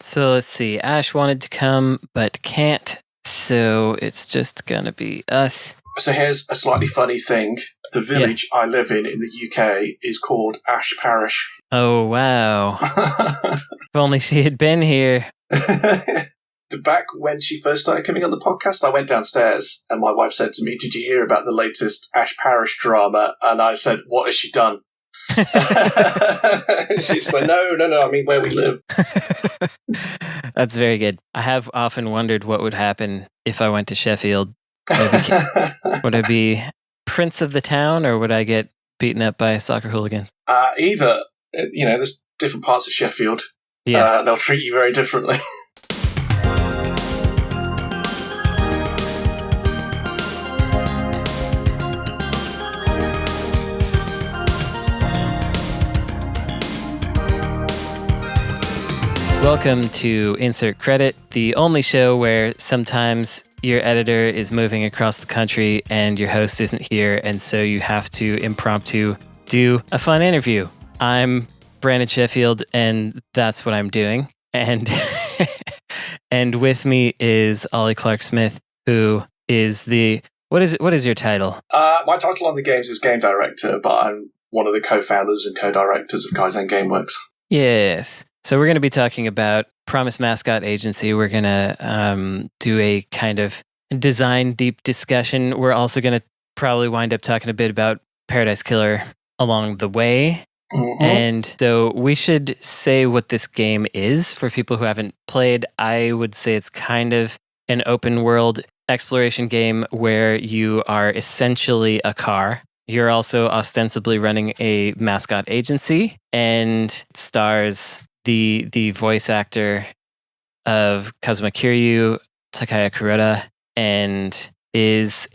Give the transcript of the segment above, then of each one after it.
So let's see. Ash wanted to come, but can't. So it's just going to be us. So here's a slightly funny thing. The village I live in the UK is called Ash Parish. Oh, wow. If only she had been here. Back when she first started coming on the podcast, I went downstairs and my wife said to me, "Did you hear about the latest Ash Parish drama?" And I said, "What has she done?" She went, no, I mean where we live. That's very good. I have often wondered what would happen if I went to Sheffield. Would I be prince of the town, or would I get beaten up by soccer hooligans? Either. There's different parts of Sheffield. Yeah. They'll treat you very differently. Welcome to Insert Credit, the only show where sometimes your editor is moving across the country and your host isn't here, and so you have to impromptu do a fun interview. I'm Brandon Sheffield, and that's what I'm doing. And and with me is Ollie Clarke Smith, who is the what is your title? My title on the games is game director, but I'm one of the co-founders and co-directors of Kaizen Gameworks. Yes. So we're going to be talking about Promise Mascot Agency. We're going to do a kind of design deep discussion. We're also going to probably wind up talking a bit about Paradise Killer along the way. Mm-hmm. And so we should say what this game is for people who haven't played. I would say it's kind of an open world exploration game where you are essentially a car. You're also ostensibly running a mascot agency, and it stars the voice actor of Kazuma Kiryu, Takaya Kuroda, and it's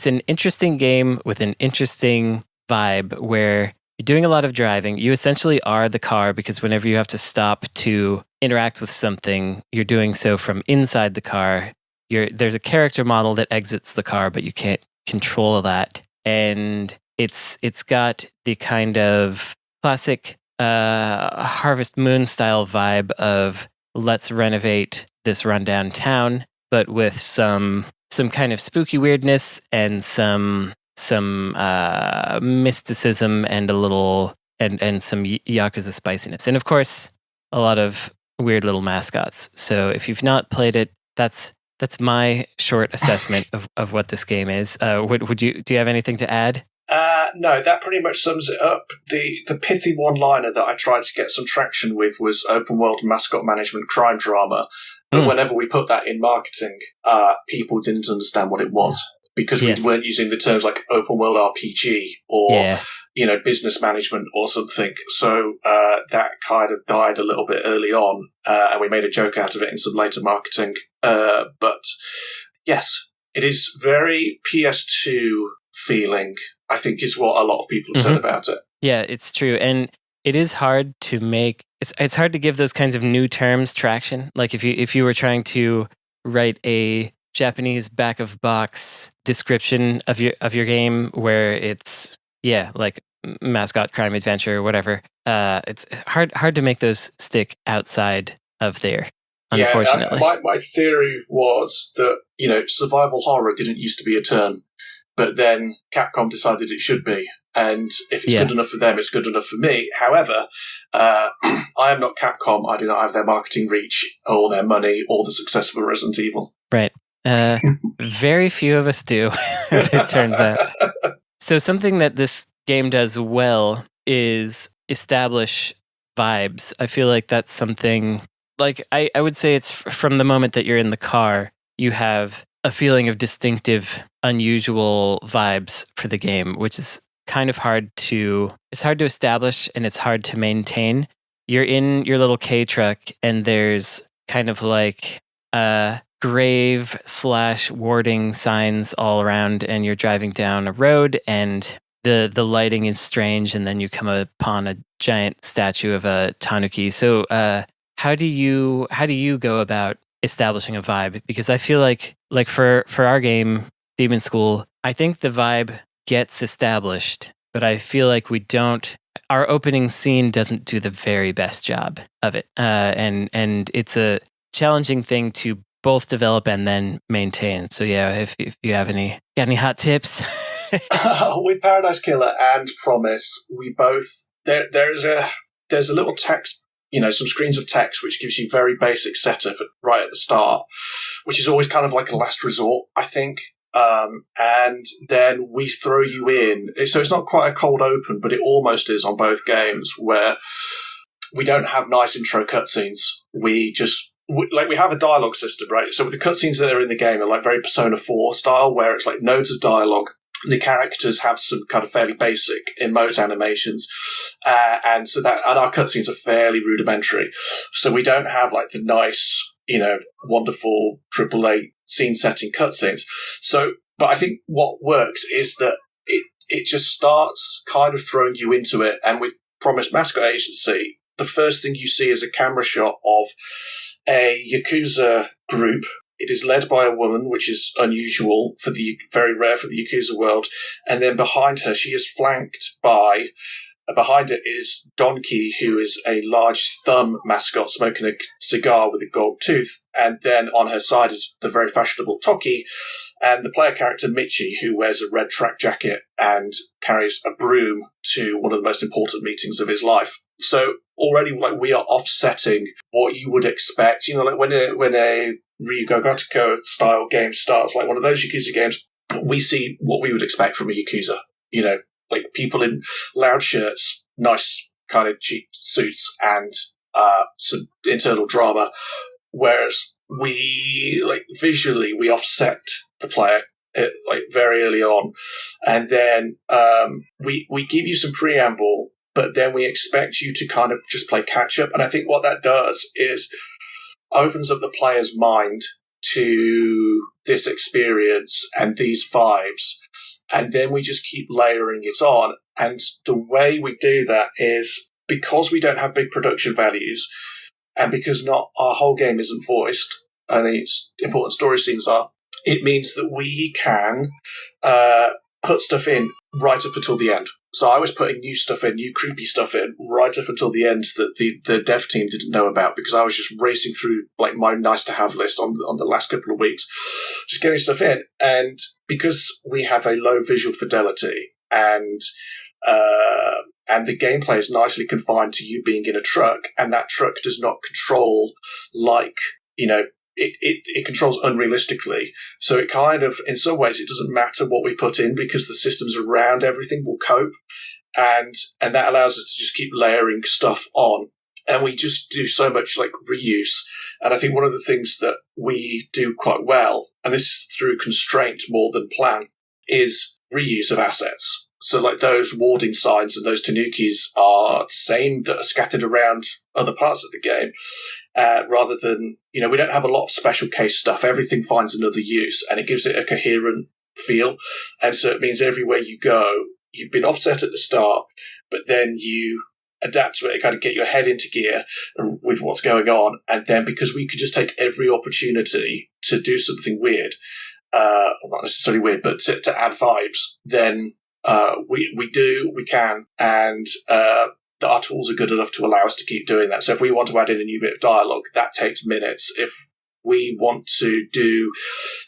an interesting game with an interesting vibe where you're doing a lot of driving. You essentially are the car, because whenever you have to stop to interact with something, you're doing so from inside the car. There's a character model that exits the car, but you can't control that. And it's got the kind of classic Harvest Moon style vibe of let's renovate this rundown town, but with some kind of spooky weirdness and some mysticism and a little and some Yakuza spiciness, and of course a lot of weird little mascots. So if you've not played it, that's my short assessment of what this game is. Do you have anything to add? No, that pretty much sums it up. The pithy one-liner that I tried to get some traction with was open world mascot management crime drama. But whenever we put that in marketing, people didn't understand what it was, because we weren't using the terms like open world RPG or business management or something. So that kind of died a little bit early on, and we made a joke out of it in some later marketing. But yes, it is very PS2 feeling, I think, is what a lot of people have said about it. Yeah, it's true. And it is hard to make, it's hard to give those kinds of new terms traction. Like if you were trying to write a Japanese back of box description of your game where it's like mascot crime adventure or whatever, it's hard to make those stick outside of there, unfortunately. My theory was that survival horror didn't used to be a term, but then Capcom decided it should be, and if it's good enough for them, it's good enough for me. However, I am not Capcom. I do not have their marketing reach or their money or the success of a Resident Evil. Right. Very few of us do, as it turns out. So something that this game does well is establish vibes. I feel like that's something, like I would say it's from the moment that you're in the car, you have a feeling of distinctive, unusual vibes for the game, which is kind of hard to establish, and it's hard to maintain. You're in your little K truck, and there's kind of like grave / warding signs all around, and you're driving down a road, and the lighting is strange, and then you come upon a giant statue of a tanuki. So how do you go about establishing a vibe? Because I feel like for our game, Demon School, I think the vibe gets established, but I feel like our opening scene doesn't do the very best job of it. And it's a challenging thing to both develop and then maintain. So yeah, if you have got any hot tips? With Paradise Killer and Promise, we both, there's a little text, some screens of text, which gives you very basic setup right at the start, which is always kind of like a last resort, I think. And then we throw you in. So it's not quite a cold open, but it almost is on both games, where we don't have nice intro cutscenes. We have a dialogue system, right? So the cutscenes that are in the game are like very Persona 4 style, where it's like nodes of dialogue. The characters have some kind of fairly basic emote animations, and our cutscenes are fairly rudimentary. So we don't have like the nice, wonderful AAA scene setting cutscenes. So, but I think what works is that it just starts kind of throwing you into it. And with Promised Mascot Agency, the first thing you see is a camera shot of a Yakuza group. It is led by a woman, which is unusual very rare for the Yakuza world. And then behind her, she is flanked by, behind it is Donkey, who is a large thumb mascot smoking a cigar with a gold tooth. And then on her side is the very fashionable Toki, and the player character Michi, who wears a red track jacket and carries a broom to one of the most important meetings of his life. So already, like, we are offsetting what you would expect. Like when a Ryuga Gotoku style game starts, like one of those Yakuza games, we see what we would expect from a Yakuza. Like people in loud shirts, nice kind of cheap suits, and some internal drama. Whereas visually, we offset the player very early on, and then we give you some preamble, but then we expect you to kind of just play catch up. And I think what that does is opens up the player's mind to this experience and these vibes, and then we just keep layering it on. And the way we do that is, because we don't have big production values, and because not our whole game isn't voiced, and its important story scenes are, it means that we can put stuff in right up until the end. So I was putting new stuff in, new creepy stuff in, right up until the end that the dev team didn't know about, because I was just racing through like my nice to have list on the last couple of weeks, just getting stuff in. And because we have a low visual fidelity, and the gameplay is nicely confined to you being in a truck, and that truck does not control like, it controls unrealistically. So it kind of, in some ways, it doesn't matter what we put in, because the systems around everything will cope. And that allows us to just keep layering stuff on. And we just do so much like reuse. And I think one of the things that we do quite well, and this is through constraint more than plan, is reuse of assets. So like those warding signs and those tanukis are the same that are scattered around other parts of the game. Rather than, we don't have a lot of special case stuff. Everything finds another use, and it gives it a coherent feel. And so it means everywhere you go, you've been offset at the start, but then you adapt to it and kind of get your head into gear with what's going on. And then because we could just take every opportunity to do something weird, not necessarily weird, but to add vibes, then we can. And that our tools are good enough to allow us to keep doing that. So if we want to add in a new bit of dialogue, that takes minutes. If we want to do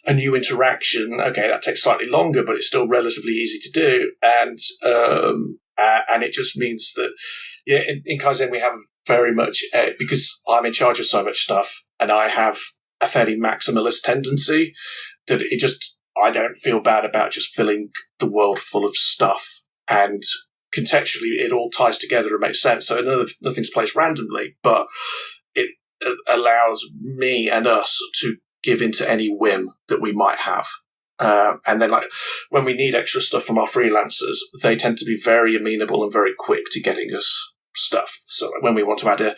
a new interaction, okay, that takes slightly longer, but it's still relatively easy to do. And it just means that, in Kaizen we have very much, because I'm in charge of so much stuff, and I have a fairly maximalist tendency, that I don't feel bad about just filling the world full of stuff. And contextually, it all ties together and makes sense. So nothing's placed randomly, but it allows me and us to give into any whim that we might have. And then, like, when we need extra stuff from our freelancers, they tend to be very amenable and very quick to getting us stuff. So when we want to add a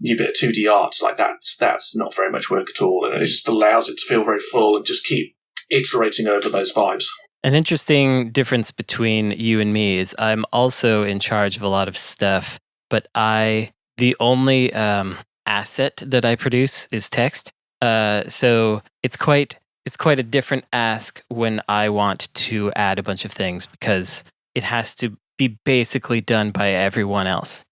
new bit of 2D art, like that's not very much work at all. And it just allows it to feel very full and just keep iterating over those vibes. An interesting difference between you and me is I'm also in charge of a lot of stuff, but the only asset that I produce is text. So it's quite a different ask when I want to add a bunch of things, because it has to be basically done by everyone else.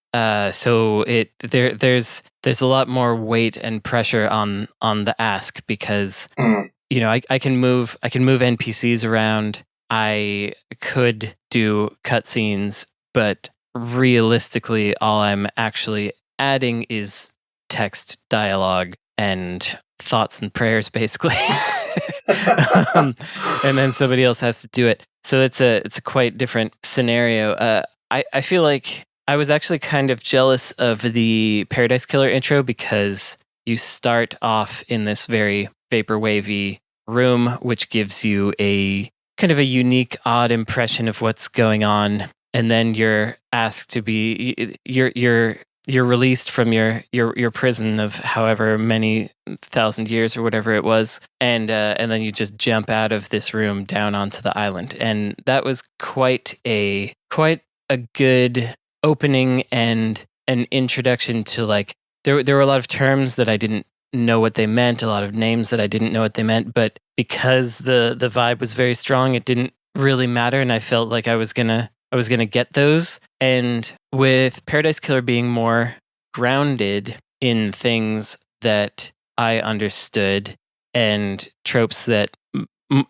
So there's a lot more weight and pressure on the ask, because I can move NPCs around. I could do cutscenes, but realistically, all I'm actually adding is text, dialogue, and thoughts and prayers, basically. And then somebody else has to do it. So it's a quite different scenario. I feel like I was actually kind of jealous of the Paradise Killer intro, because you start off in this very vaporwavy room, which gives you a kind of a unique, odd impression of what's going on, and then you're asked to be you're released from your prison of however many thousand years or whatever it was, and then you just jump out of this room down onto the island, and that was quite a good opening and an introduction to, like, there were a lot of terms that I didn't know what they meant, a lot of names that I didn't know what they meant, but because the vibe was very strong, it didn't really matter, and I felt like I was gonna get those. And with Paradise Killer being more grounded in things that I understood and tropes that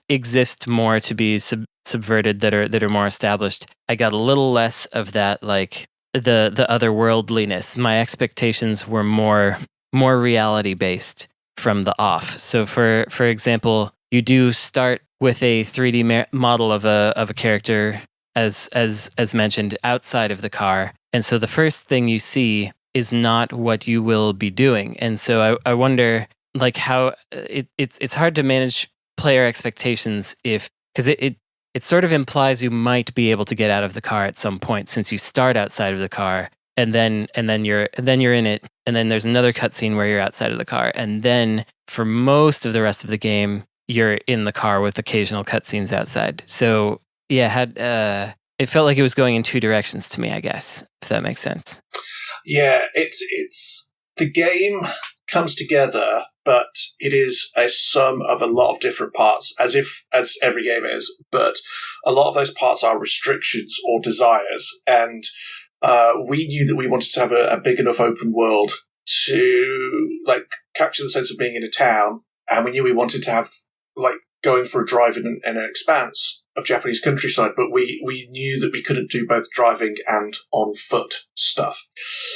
exist more to be subverted, that are more established, I got a little less of that, like the otherworldliness. My expectations were more reality based from the off. So for example, you do start with a 3D model of a character, as mentioned, outside of the car, and so the first thing you see is not what you will be doing. And so I wonder, like, how it's hard to manage player expectations, because it sort of implies you might be able to get out of the car at some point, since you start outside of the car, and then you're in it, and then there's another cutscene where you're outside of the car, and then for most of the rest of the game you're in the car with occasional cutscenes outside. So yeah, it felt like it was going in two directions to me, I guess, if that makes sense. Yeah, it's the game comes together, but it is a sum of a lot of different parts, as every game is, but a lot of those parts are restrictions or desires, and we knew that we wanted to have a big enough open world to, like, capture the sense of being in a town, and we knew we wanted to have, like, going for a drive in an expanse of Japanese countryside, but we knew that we couldn't do both driving and on foot stuff.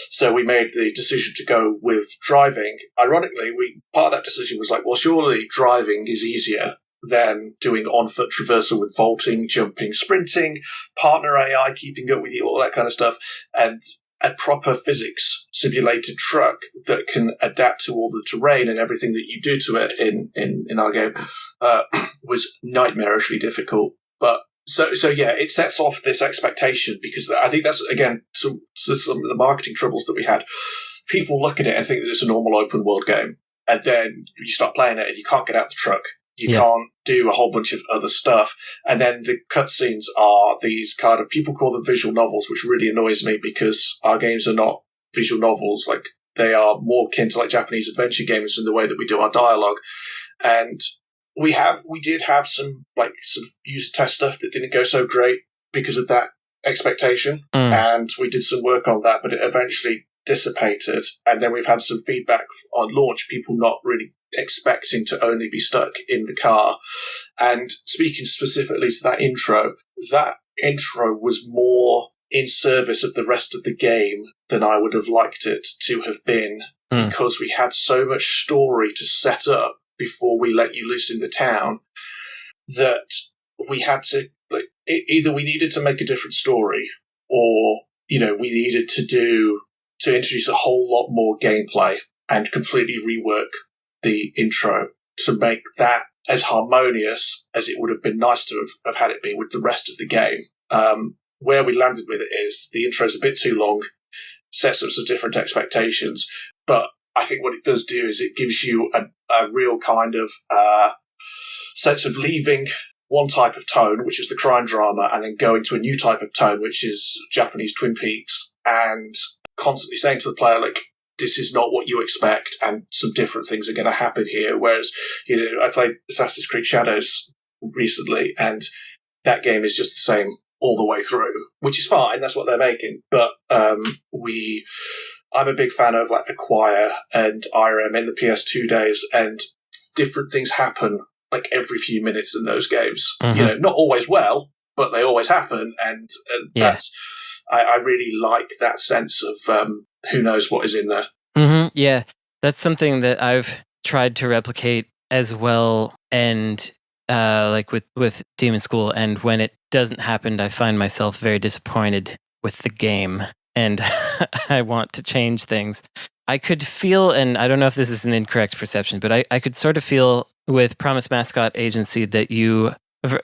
So we made the decision to go with driving. Ironically, part of that decision was like, well, surely driving is easier than doing on-foot traversal with vaulting, jumping, sprinting, partner AI keeping up with you, all that kind of stuff, and a proper physics simulated truck that can adapt to all the terrain and everything that you do to it in our game was nightmarishly difficult. But so yeah, it sets off this expectation, because I think that's, again, to some of the marketing troubles that we had. People look at it and think that it's a normal open world game, and then you start playing it and you can't get out the truck. You can't do a whole bunch of other stuff. And then the cutscenes are these kind of, people call them visual novels, which really annoys me, because our games are not visual novels. Like, they are more akin to, like, Japanese adventure games in the way that we do our dialogue. And we did have some user test stuff that didn't go so great because of that expectation. And we did some work on that, but it eventually dissipated. And then we've had some feedback on launch, people not really expecting to only be stuck in the car. And speaking specifically to that intro was more in service of the rest of the game than I would have liked it to have been, because we had so much story to set up before we let you loose in the town, that we had to, like, either we needed to make a different story, or, we needed to introduce a whole lot more gameplay and completely rework the intro to make that as harmonious as it would have been nice to have had it be with the rest of the game. Where we landed with it is the intro's a bit too long, sets up some different expectations, but I think what it does do is it gives you a real kind of sense of leaving one type of tone, which is the crime drama, and then going to a new type of tone, which is Japanese Twin Peaks, and constantly saying to the player, like, this is not what you expect, and some different things are going to happen here. Whereas, I played Assassin's Creed Shadows recently, and that game is just the same all the way through, which is fine. That's what they're making. But I'm a big fan of like Acquire and IRM in the PS2 days, and different things happen like every few minutes in those games. Mm-hmm. Not always well, but they always happen, and that's I really like that sense of who knows what is in there. Mm-hmm. Yeah, that's something that I've tried to replicate as well, and like with Demon School. And when it doesn't happen, I find myself very disappointed with the game, and I want to change things. I could feel, and I don't know if this is an incorrect perception, but I could sort of feel with Promise Mascot Agency that you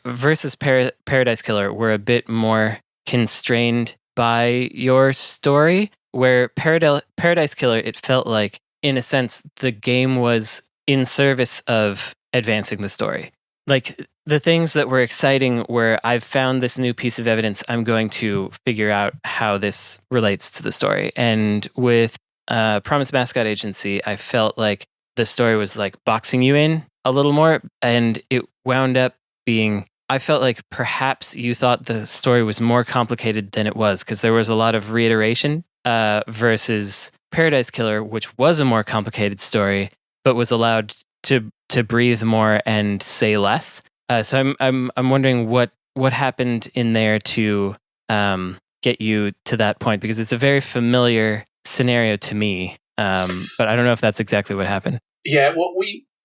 versus Paradise Killer were a bit more constrained by your story, where Paradise Killer, it felt like, in a sense, the game was in service of advancing the story. Like, the things that were exciting were, I've found this new piece of evidence, I'm going to figure out how this relates to the story. And with Promise Mascot Agency, I felt like the story was like boxing you in a little more, and it wound up being, I felt like perhaps you thought the story was more complicated than it was, because there was a lot of reiteration versus Paradise Killer, which was a more complicated story, but was allowed to breathe more and say less. So I'm wondering what happened in there to get you to that point, because it's a very familiar scenario to me, but I don't know if that's exactly what happened. Yeah, well,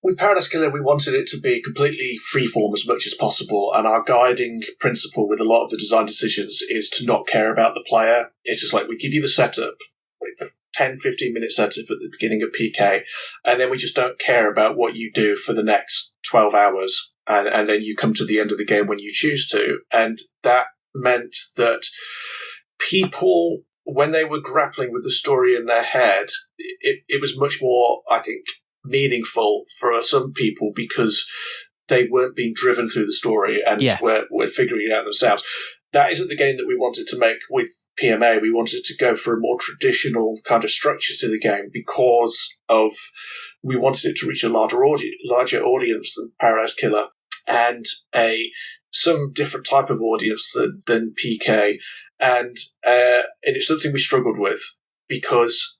with Paradise Killer, we wanted it to be completely freeform as much as possible, and our guiding principle with a lot of the design decisions is to not care about the player. It's just like, we give you the setup, like the 10, 15-minute setup at the beginning of PK, and then we just don't care about what you do for the next 12 hours, and then you come to the end of the game when you choose to. And that meant that people, when they were grappling with the story in their head, it was much more, I think, meaningful for some people, because they weren't being driven through the story and were figuring it out themselves. That isn't the game that we wanted to make with PMA. We wanted to go for a more traditional kind of structure to the game, because we wanted it to reach a larger audience than Paradise Killer, and some different type of audience than PK. And it's something we struggled with, because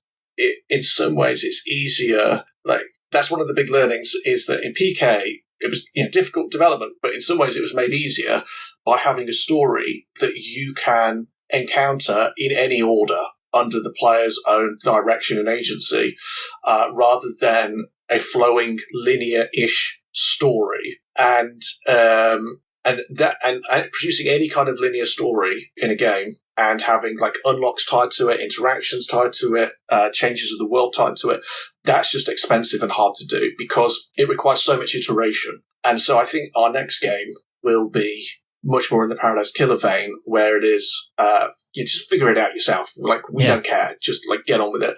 in some ways it's easier. Like, that's one of the big learnings, is that in PK, it was difficult development, but in some ways it was made easier by having a story that you can encounter in any order under the player's own direction and agency, rather than a flowing linear-ish story. And producing any kind of linear story in a game and having like unlocks tied to it, interactions tied to it, changes of the world tied to it, that's just expensive and hard to do, because it requires so much iteration. And so I think our next game will be much more in the Paradise Killer vein, where it is, you just figure it out yourself. Like, we don't care, just like get on with it.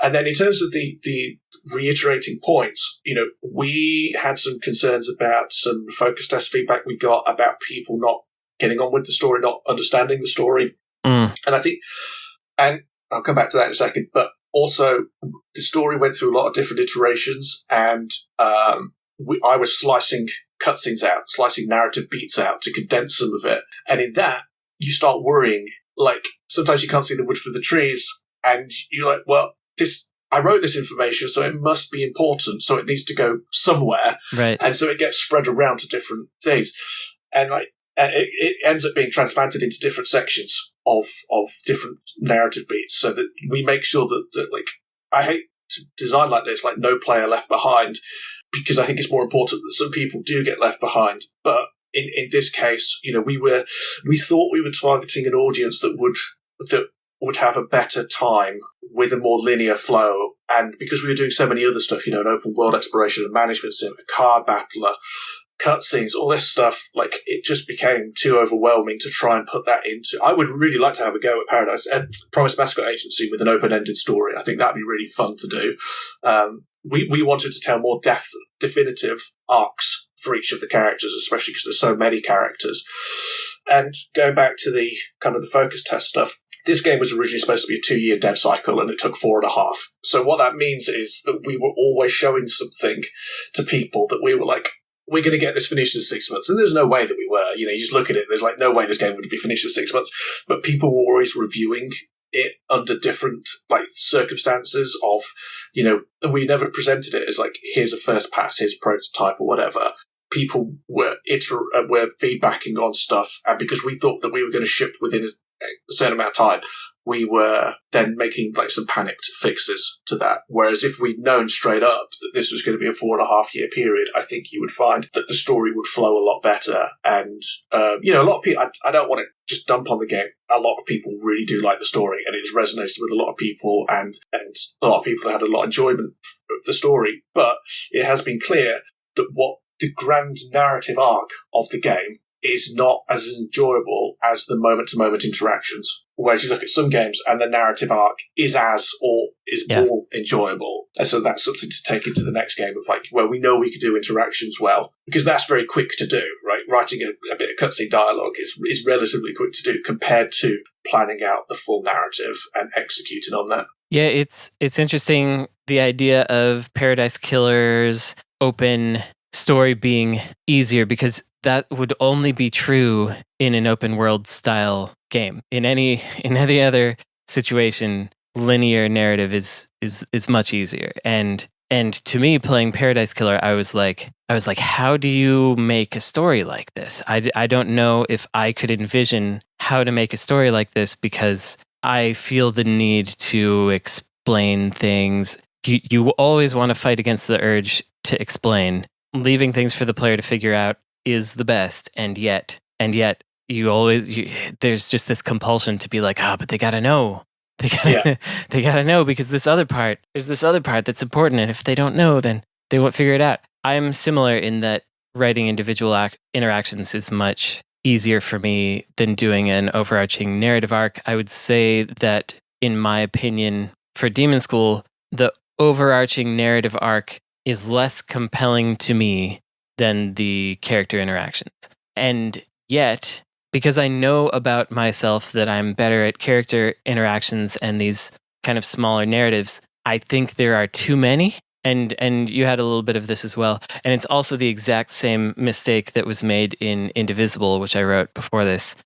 And then in terms of the reiterating points, we had some concerns about some focus test feedback we got about people not getting on with the story, not understanding the story. And I think, and I'll come back to that in a second, but also the story went through a lot of different iterations, and I was slicing cutscenes out, slicing narrative beats out to condense some of it. And in that, you start worrying, like, sometimes you can't see the wood for the trees, and you're like, well, I wrote this information, so it must be important, so it needs to go somewhere. Right. And so it gets spread around to different things. And it ends up being transplanted into different sections of different narrative beats, so that we make sure that like, I hate to design like this, like no player left behind, because I think it's more important that some people do get left behind. But in this case, we thought we were targeting an audience that would have a better time with a more linear flow. And because we were doing so many other stuff, an open world exploration and management sim, a card battler, cutscenes, all this stuff, like, it just became too overwhelming to try and put that into. I would really like to have a go at Promise Mascot Agency with an open-ended story. I think that'd be really fun to do. We wanted to tell more definitive arcs for each of the characters, especially because there's so many characters. And going back to the kind of the focus test stuff, this game was originally supposed to be a 2-year dev cycle, and it took 4.5. So what that means is that we were always showing something to people that we were like, we're going to get this finished in 6 months. And there's no way that we were. You just look at it, there's like no way this game would be finished in 6 months. But people were always reviewing it under different circumstances of, we never presented it as here's a first pass, here's a prototype or whatever. People were feedbacking on stuff, and because we thought that we were going to ship within a certain amount of time, we were then making some panicked fixes to that. Whereas if we'd known straight up that this was going to be a 4.5 year period, I think you would find that the story would flow a lot better. And, a lot of people, I don't want to just dump on the game. A lot of people really do like the story, and it has resonated with a lot of people, and a lot of people had a lot of enjoyment of the story. But it has been clear that what the grand narrative arc of the game is not as enjoyable as the moment-to-moment interactions. Whereas you look at some games and the narrative arc is more enjoyable. And so that's something to take into the next game of where we know we can do interactions well, because that's very quick to do, right? Writing a bit of cutscene dialogue is relatively quick to do compared to planning out the full narrative and executing on that. Yeah, it's interesting, the idea of Paradise Killer's open story being easier, because that would only be true in an open world style game. In any other situation, linear narrative is much easier. And to me, playing Paradise Killer, I was like, how do you make a story like this? I don't know if I could envision how to make a story like this, because I feel the need to explain things. You always want to fight against the urge to explain. Leaving things for the player to figure out is the best, and yet there's just this compulsion to be like, but they gotta know, they gotta know, because there's this other part that's important, and if they don't know, then they won't figure it out. I'm similar in that writing individual interactions is much easier for me than doing an overarching narrative arc. I would say that, in my opinion, for Demon School, the overarching narrative arc is less compelling to me than the character interactions. And yet, because I know about myself that I'm better at character interactions and these kind of smaller narratives, I think there are too many. And you had a little bit of this as well. And it's also the exact same mistake that was made in Indivisible, which I wrote before this.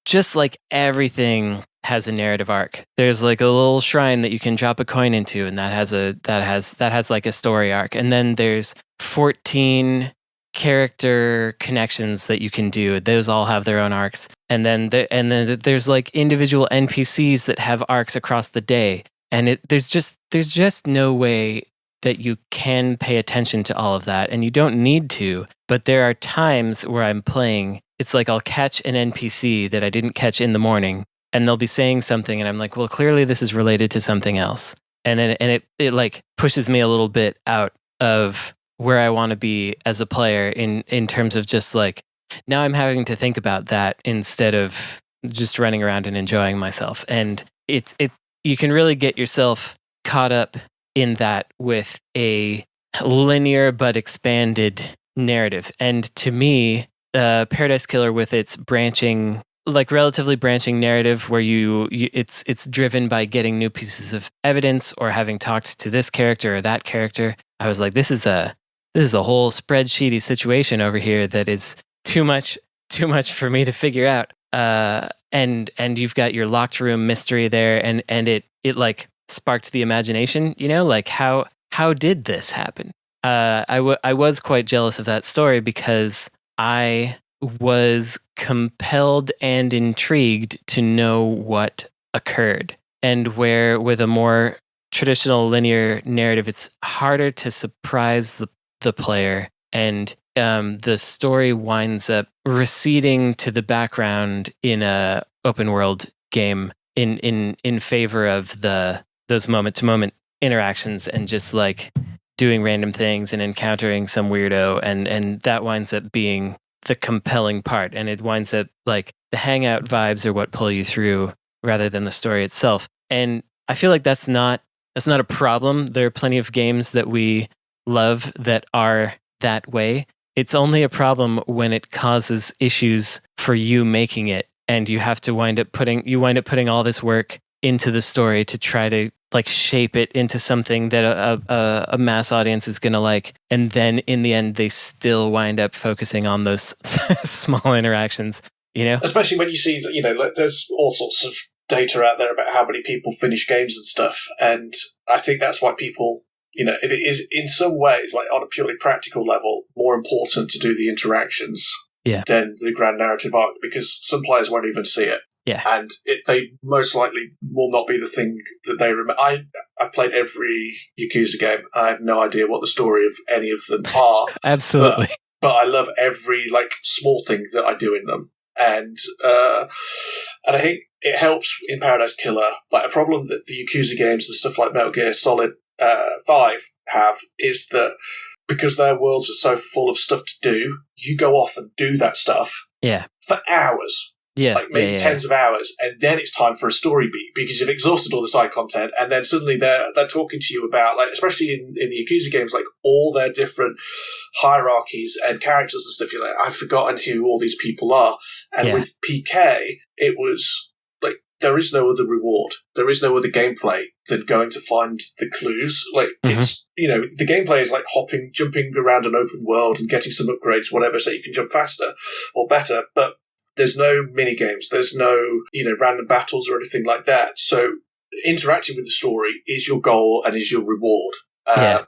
Just like everything has a narrative arc. There's a little shrine that you can drop a coin into, and that has a story arc. And then there's 14 character connections that you can do. Those all have their own arcs. And then there's individual NPCs that have arcs across the day. And there's just no way that you can pay attention to all of that, and you don't need to. But there are times where I'm playing, it's I'll catch an NPC that I didn't catch in the morning, and they'll be saying something, and I'm like, well, clearly this is related to something else. And then it pushes me a little bit out of where I want to be as a player in terms of just now I'm having to think about that instead of just running around and enjoying myself. And you can really get yourself caught up in that with a linear but expanded narrative. And to me, Paradise Killer, with its branching, relatively branching narrative, where it's driven by getting new pieces of evidence or having talked to this character or that character, I was like, this is a whole spreadsheety situation over here that is too much for me to figure out. And you've got your locked room mystery there, and it sparked the imagination, how did this happen? I was quite jealous of that story, because I was compelled and intrigued to know what occurred. And where with a more traditional linear narrative, it's harder to surprise the player, and the story winds up receding to the background in a open world game in favor of those moment to moment interactions, and just doing random things and encountering some weirdo, and that winds up being the compelling part, and it winds up the hangout vibes are what pull you through rather than the story itself. And I feel like that's not a problem. There are plenty of games that we love that are that way. It's only a problem when it causes issues for you making it, and you have to wind up putting all this work into the story to try to like shape it into something that a mass audience is going to like. And then in the end, they still wind up focusing on those small interactions, you know? Especially when you see, you know, like, there's all sorts of data out there about how many people finish games and stuff. And I think that's why people, you know, it is in some ways, like on a purely practical level, more important to do the interactions than the grand narrative arc, because some players won't even see it. Yeah. And they most likely will not be the thing that they remember. I've played every Yakuza game. I have no idea what the story of any of them are. Absolutely. But I love every, like, small thing that I do in them. And I think it helps in Paradise Killer. Like, a problem that the Yakuza games and stuff like Metal Gear Solid 5 have is that because their worlds are so full of stuff to do, you go off and do that stuff for hours. Yeah, like maybe tens of hours, and then it's time for a story beat because you've exhausted all the side content, and then suddenly they're talking to you about, like, especially in the Yakuza games, like all their different hierarchies and characters and stuff. You're like, I've forgotten who all these people are. And with PK, it was like there is no other reward, there is no other gameplay than going to find the clues. Like it's, you know, the gameplay is like jumping around an open world and getting some upgrades, whatever, so you can jump faster or better, but there's no mini games. There's no, you know, random battles or anything like that. So interacting with the story is your goal and is your reward. And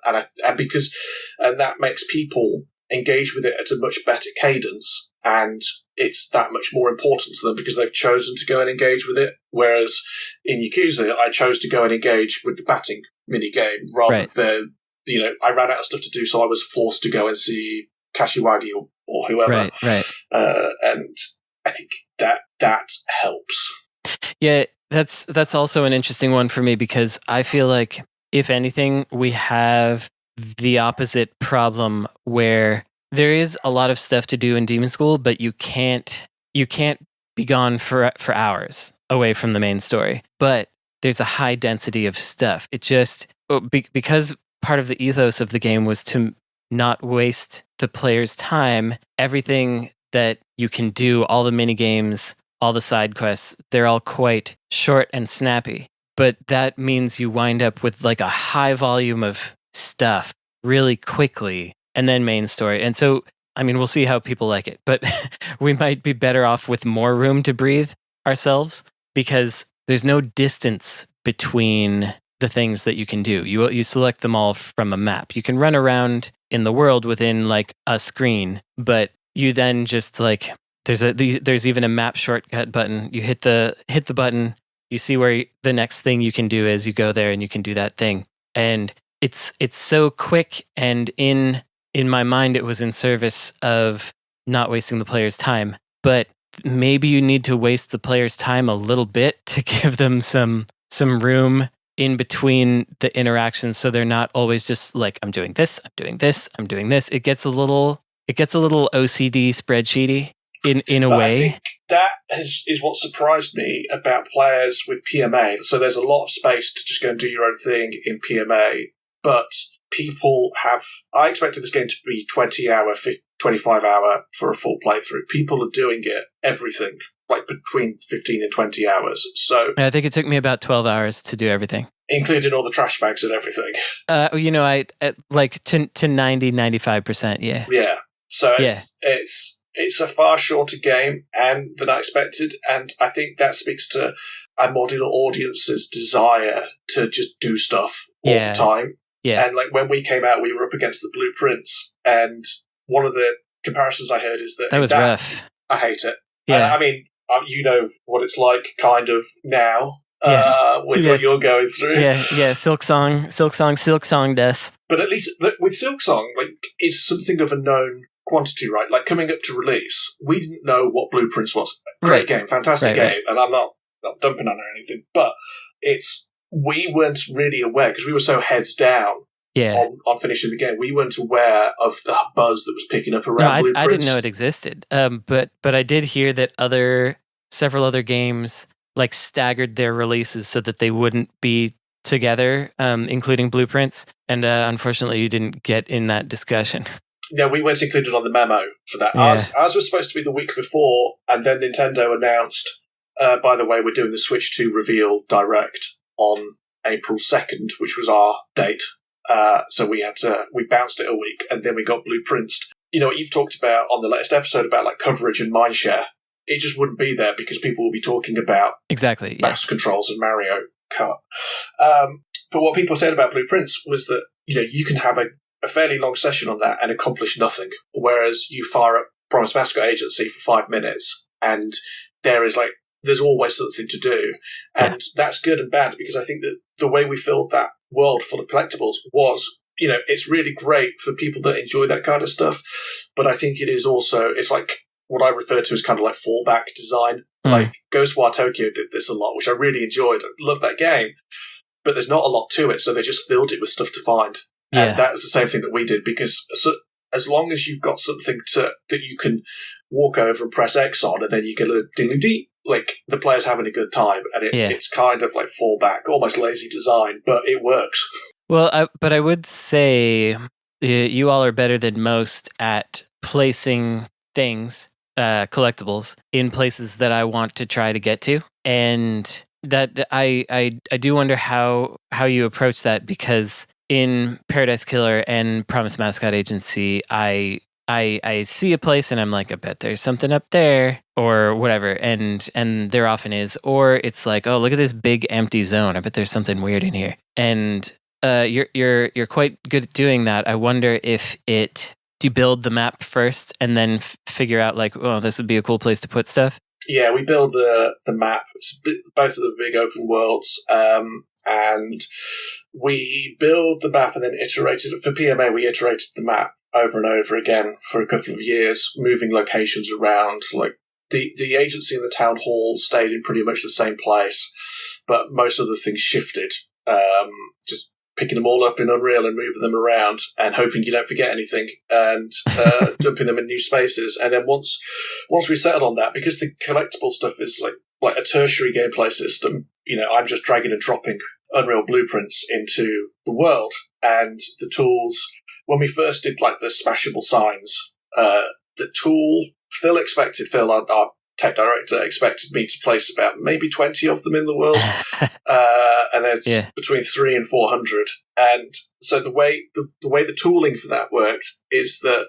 that makes people engage with it at a much better cadence, and it's that much more important to them because they've chosen to go and engage with it. Whereas in Yakuza, I chose to go and engage with the batting mini game rather than, you know, I ran out of stuff to do, so I was forced to go and see Kashiwagi or whoever. And I think that helps. Yeah, that's also an interesting one for me because I feel like, if anything, we have the opposite problem where there is a lot of stuff to do in Demon School, but you can't be gone for hours away from the main story. But there's a high density of stuff. It just because part of the ethos of the game was to not waste the player's time. Everything that you can do, all the mini games, all the side quests, they're all quite short and snappy. But that means you wind up with like a high volume of stuff really quickly, and then main story. And so, I mean, we'll see how people like it, but we might be better off with more room to breathe ourselves because there's no distance between the things that you can do. You select them all from a map. You can run around in the world within like a screen, but you then just like there's even a map shortcut button. You hit the button, you see where the next thing you can do is. You go there and you can do that thing. And it's so quick, and in my mind it was in service of not wasting the player's time. But maybe you need to waste the player's time a little bit to give them some room in between the interactions so they're not always just like, I'm doing this, I'm doing this, I'm doing this. It gets a little OCD spreadsheety in a way. I think that is what surprised me about players with PMA. So there's a lot of space to just go and do your own thing in PMA, but people have... I expected this game to be 20-hour, 25-hour for a full playthrough. People are doing it, everything, like between 15 and 20 hours. So I think it took me about 12 hours to do everything. Including all the trash bags and everything. You know, I like to 90-95%, yeah. Yeah. So it's a far shorter game than I expected, and I think that speaks to a modular audience's desire to just do stuff all the time. Yeah. And like when we came out, we were up against the Blueprints, and one of the comparisons I heard is that was rough. I hate it. Yeah. I mean, you know what it's like kind of now. With what you're going through. Yeah, Silk Song des. But at least with Silk Song, like, it's something of a known quantity, right? Like, coming up to release, we didn't know what Blueprints was. Great game, fantastic game, and I'm not dumping on it or anything, but we weren't really aware, because we were so heads down on finishing the game, we weren't aware of the buzz that was picking up around Blueprints. I didn't know it existed, but I did hear that several other games like staggered their releases so that they wouldn't be together, including Blueprints. And unfortunately, you didn't get in that discussion. No, we weren't included on the memo for that. Yeah. Ours was supposed to be the week before, and then Nintendo announced, by the way, we're doing the Switch 2 reveal direct on April 2nd, which was our date. So we bounced it a week, and then we got blueprints. You know what you've talked about on the latest episode about like coverage and mindshare. It just wouldn't be there because people will be talking about exactly mouse controls and Mario Kart. But what people said about blueprints was that, you know, you can have a fairly long session on that and accomplish nothing, whereas you fire up Promise Mascot Agency for 5 minutes and there's always something to do. And that's good and bad, because I think that the way we filled that world full of collectibles was, you know, it's really great for people that enjoy that kind of stuff. But I think it is also, it's like what I refer to as kind of like fallback design. Like Ghostwire Tokyo did this a lot, which I really enjoyed. I love that game. But there's not a lot to it, so they just filled it with stuff to find. Yeah. And that was the same thing that we did, because as long as you've got something that you can walk over and press X on, and then you get a ding-ding-ding, like the player's having a good time, and it's kind of like fallback, almost lazy design, but it works. Well, but I would say you all are better than most at placing things, collectibles, in places that I want to try to get to, and that I do wonder how you approach that, because in Paradise Killer and Promise Mascot Agency, I see a place and I'm like, I bet there's something up there or whatever, and there often is. Or it's like, oh, look at this big empty zone. I bet there's something weird in here. And you're quite good at doing that. I wonder if do you build the map first and then figure out like, oh, this would be a cool place to put stuff? Yeah, we build the map. It's both of the big open worlds. And we build the map and then iterated it. For PMA, we iterated the map over and over again for a couple of years, moving locations around. Like the agency and the town hall stayed in pretty much the same place, but most of the things shifted. Just picking them all up in Unreal and moving them around and hoping you don't forget anything, and dumping them in new spaces. And then once we settled on that, because the collectible stuff is like a tertiary gameplay system, you know, I'm just dragging and dropping Unreal blueprints into the world, and the tools. When we first did like the smashable signs, the tool, Phil, our tech director, expected me to place about maybe 20 of them in the world, and there's between 300 and 400. And so the way the tooling for that worked is that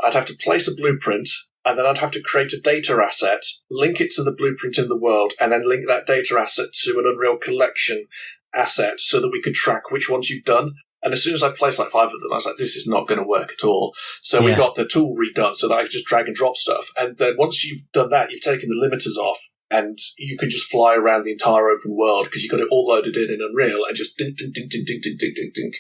I'd have to place a blueprint, and then I'd have to create a data asset, link it to the blueprint in the world, and then link that data asset to an Unreal Collection asset so that we could track which ones you've done. And as soon as I placed like 5 of them, I was like, this is not going to work at all. So we got the tool redone so that I could just drag and drop stuff. And then once you've done that, you've taken the limiters off, and you can just fly around the entire open world because you've got it all loaded in Unreal, and just ding, ding, ding, ding, ding, ding, ding, ding, ding,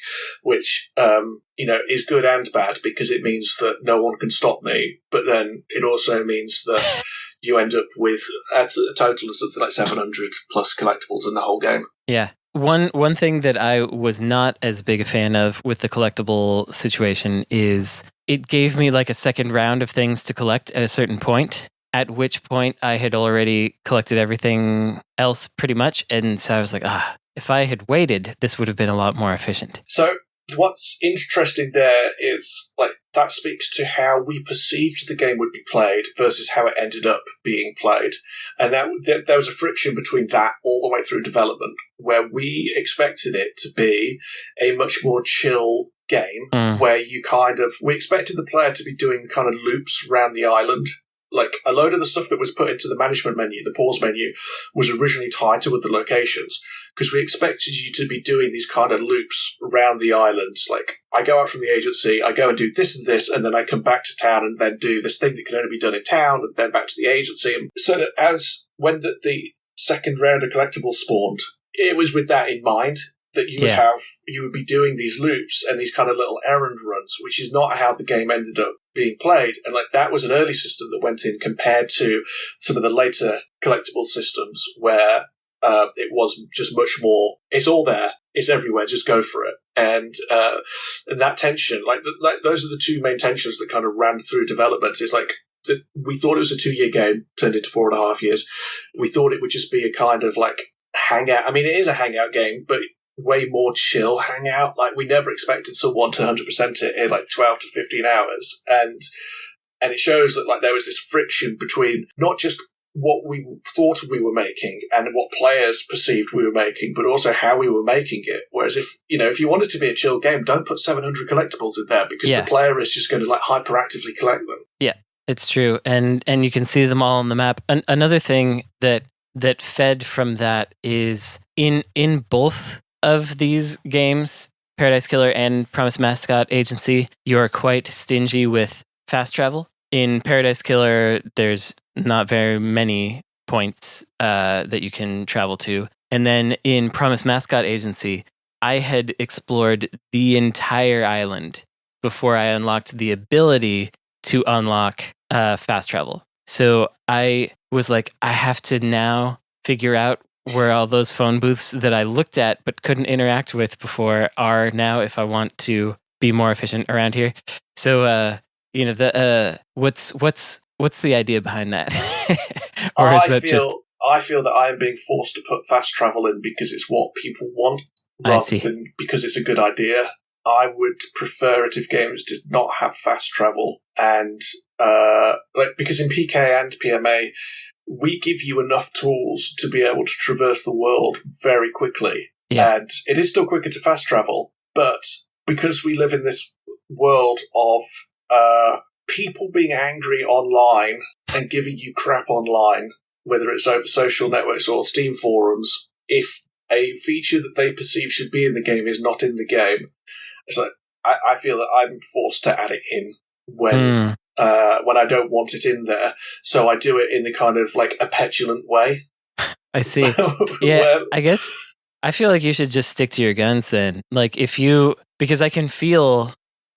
which, you know, is good and bad, because it means that no one can stop me. But then it also means that you end up with a total of something like 700 plus collectibles in the whole game. Yeah. One thing that I was not as big a fan of with the collectible situation is it gave me like a second round of things to collect at a certain point, at which point I had already collected everything else pretty much. And so I was like, if I had waited, this would have been a lot more efficient. So what's interesting there is like that speaks to how we perceived the game would be played versus how it ended up being played. And there was a friction between that all the way through development, where we expected it to be a much more chill game, where we expected the player to be doing kind of loops around the island. Like a load of the stuff that was put into the management menu, the pause menu, was originally tied to other locations, because we expected you to be doing these kind of loops around the island. Like, I go out from the agency, I go and do this and this, and then I come back to town and then do this thing that can only be done in town, and then back to the agency. And so that when the second round of collectibles spawned, it was with that in mind, that you would be doing these loops and these kind of little errand runs, which is not how the game ended up being played. And like that was an early system that went in compared to some of the later collectible systems where it was just much more, it's all there, it's everywhere, just go for it. And that tension, like those are the two main tensions that kind of ran through development. Is like, we thought it was a 2-year game, turned into 4.5 years. We thought it would just be a kind of like hangout. I mean, it is a hangout game, but way more chill hangout. Like, we never expected someone to 100% it in like 12 to 15 hours. And it shows that like there was this friction between not just what we thought we were making and what players perceived we were making, but also how we were making it. Whereas if you want it to be a chill game, don't put 700 collectibles in there, because the player is just going to hyperactively collect them. Yeah, it's true. And you can see them all on the map. Another thing that fed from that is in both of these games, Paradise Killer and Promise Mascot Agency, you're quite stingy with fast travel. In Paradise Killer, there's not very many points that you can travel to. And then in Promise Mascot Agency, I had explored the entire island before I unlocked the ability to unlock fast travel. So I was like, I have to now figure out where all those phone booths that I looked at but couldn't interact with before are now if I want to be more efficient around here. So, what's the idea behind that? Or is that I feel that I am being forced to put fast travel in because it's what people want, rather than because it's a good idea. I would prefer it if games did not have fast travel, and because in PK and PMA, we give you enough tools to be able to traverse the world very quickly, and it is still quicker to fast travel. But because we live in this world of people being angry online and giving you crap online, whether it's over social networks or Steam forums, if a feature that they perceive should be in the game is not in the game, it's like I feel that I'm forced to add it in when I don't want it in there. So I do it in the kind of a petulant way. I see. Yeah, I guess I feel like you should just stick to your guns then. Because I can feel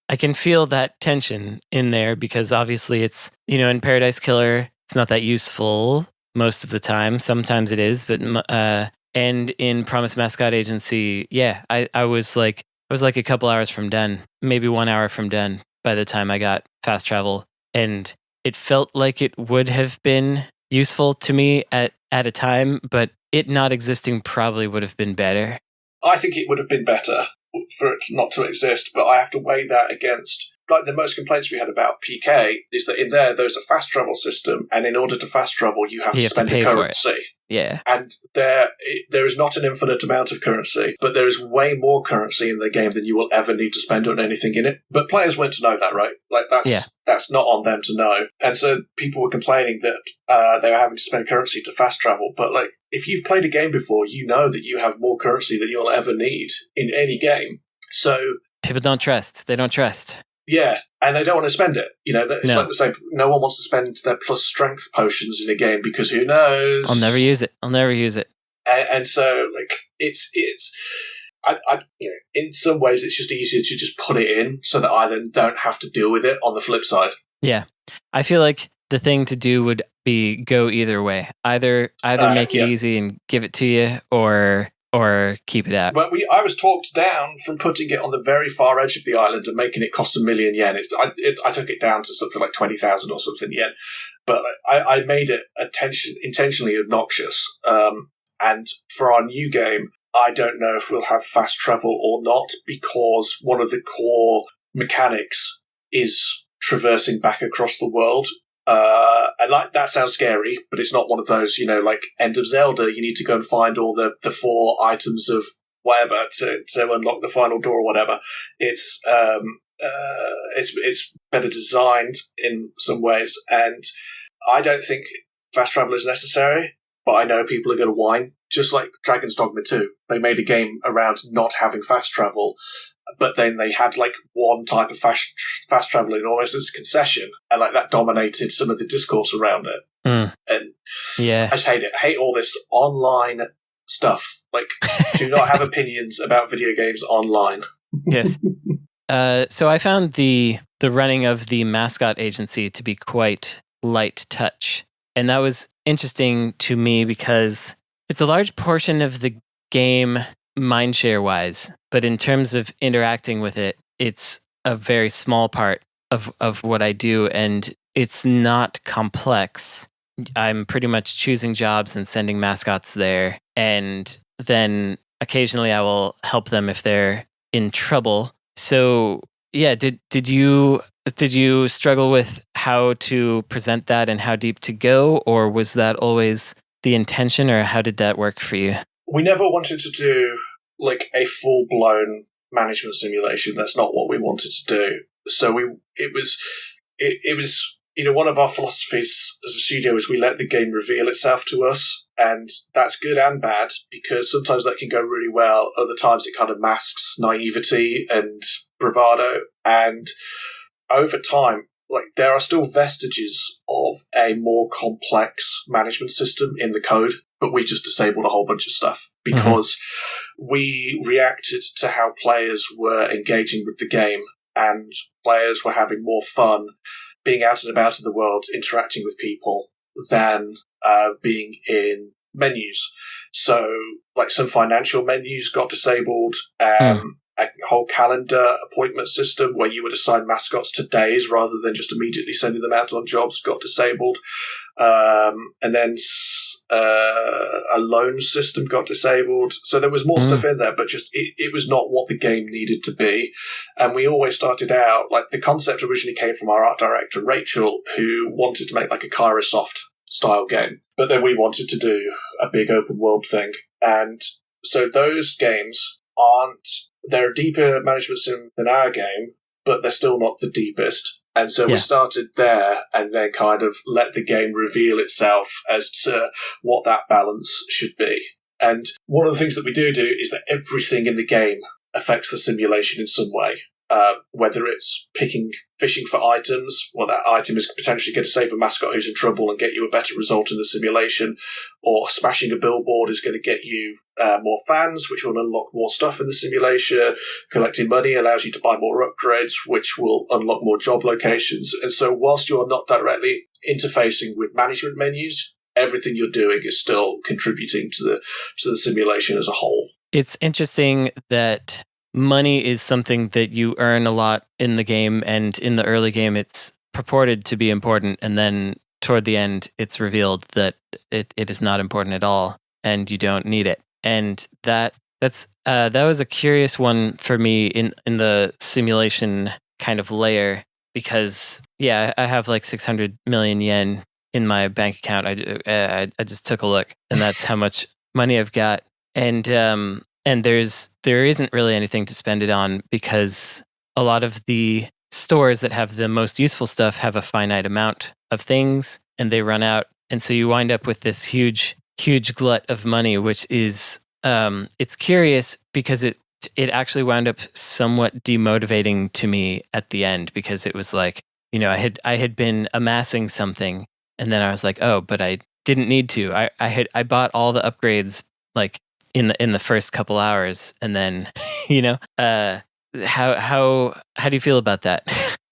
that tension in there, because obviously it's, in Paradise Killer, it's not that useful most of the time. Sometimes it is, but and in Promise Mascot Agency, I was like a couple hours from done, maybe 1 hour from done by the time I got fast travel, and it felt like it would have been useful to me at a time, but it not existing probably would have been better. I think it would have been better for it not to exist, but I have to weigh that against, the most complaints we had about PK is that in there's a fast travel system, and in order to fast travel, you have to spend a currency. Yeah. And there is not an infinite amount of currency, but there is way more currency in the game than you will ever need to spend on anything in it. But players weren't to know that, right? That's not on them to know. And so people were complaining that they were having to spend currency to fast travel. But if you've played a game before, you know that you have more currency than you'll ever need in any game. So people don't trust. They don't trust. Yeah, and they don't want to spend it. It's like the same. No one wants to spend their plus strength potions in a game because who knows? I'll never use it. And so, it's. In some ways, it's just easier to just put it in so that I then don't have to deal with it on the flip side. Yeah, I feel like the thing to do would be go either way. Either make it easy and give it to you, or keep it out. But I was talked down from putting it on the very far edge of the island and making it cost 1 million yen. I took it down to something like 20,000 or something yen. But I made it intentionally obnoxious. And for our new game, I don't know if we'll have fast travel or not, because one of the core mechanics is traversing back across the world. And that sounds scary, but it's not one of those, End of Zelda, you need to go and find all the 4 items of whatever to unlock the final door or whatever. It's better designed in some ways, and I don't think fast travel is necessary, but I know people are going to whine. Just like Dragon's Dogma 2, they made a game around not having fast travel, but then they had one type of fast traveling almost as a concession, and that dominated some of the discourse around it. And I just hate it. I hate all this online stuff. Do not have opinions about video games online. Yes. So I found the running of the mascot agency to be quite light touch, and that was interesting to me because it's a large portion of the game mindshare wise, but in terms of interacting with it, it's a very small part of what I do, and it's not complex. I'm pretty much choosing jobs and sending mascots there, and then occasionally I will help them if they're in trouble. So yeah, did you struggle with how to present that and how deep to go, or was that always the intention, or how did that work for you? We never wanted to do like a full-blown management simulation. That's not what we wanted to do. So it was one of our philosophies as a studio is we let the game reveal itself to us, and that's good and bad, because sometimes that can go really well. Other times it kind of masks naivety and bravado, and over time, like, there are still vestiges of a more complex management system in the code, but we just disabled a whole bunch of stuff because we reacted to how players were engaging with the game, and players were having more fun being out and about in the world, interacting with people, than being in menus. So, like, some financial menus got disabled, a whole calendar appointment system where you would assign mascots to days rather than just immediately sending them out on jobs got disabled. And then a loan system got disabled. So there was more stuff in there, but just it was not what the game needed to be. And we always started out, like, the concept originally came from our art director, Rachel, who wanted to make like a Kairosoft style game. But then we wanted to do a big open world thing. And so those games they're a deeper management sim than our game, but they're still not the deepest. And so we started there and then kind of let the game reveal itself as to what that balance should be. And one of the things that we do is that everything in the game affects the simulation in some way. Whether it's fishing for items, well, that item is potentially going to save a mascot who's in trouble and get you a better result in the simulation, or smashing a billboard is going to get you more fans, which will unlock more stuff in the simulation. Collecting money allows you to buy more upgrades, which will unlock more job locations. And so whilst you are not directly interfacing with management menus, everything you're doing is still contributing to the simulation as a whole. It's interesting that money is something that you earn a lot in the game, and in the early game it's purported to be important, and then toward the end it's revealed that it is not important at all and you don't need it. And that was a curious one for me in the simulation kind of layer, because I have like 600 million yen in my bank account. I just took a look, and that's how much money I've got. And there isn't really anything to spend it on, because a lot of the stores that have the most useful stuff have a finite amount of things, and they run out. And so you wind up with this huge glut of money, which is it's curious because it actually wound up somewhat demotivating to me at the end, because it was like, I had been amassing something, and then I was like, oh, but I didn't need to. I bought all the upgrades like in the first couple hours, and then how do you feel about that?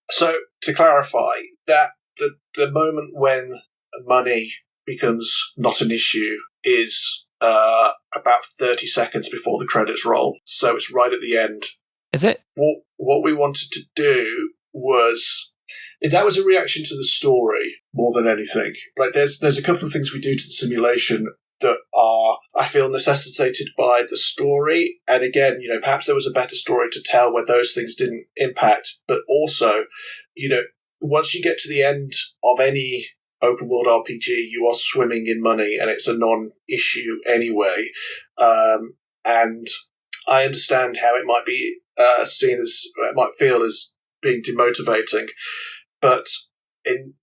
So to clarify, that the moment when money becomes not an issue is about 30 seconds before the credits roll. So it's right at the end. Is it? What we wanted to do was, that was a reaction to the story more than anything. Like, there's a couple of things we do to the simulation that are, I feel, necessitated by the story. And again, perhaps there was a better story to tell where those things didn't impact. But also, once you get to the end of any open world RPG, you are swimming in money, and it's a non-issue anyway. And I understand how it might be seen as, it might feel as being demotivating. But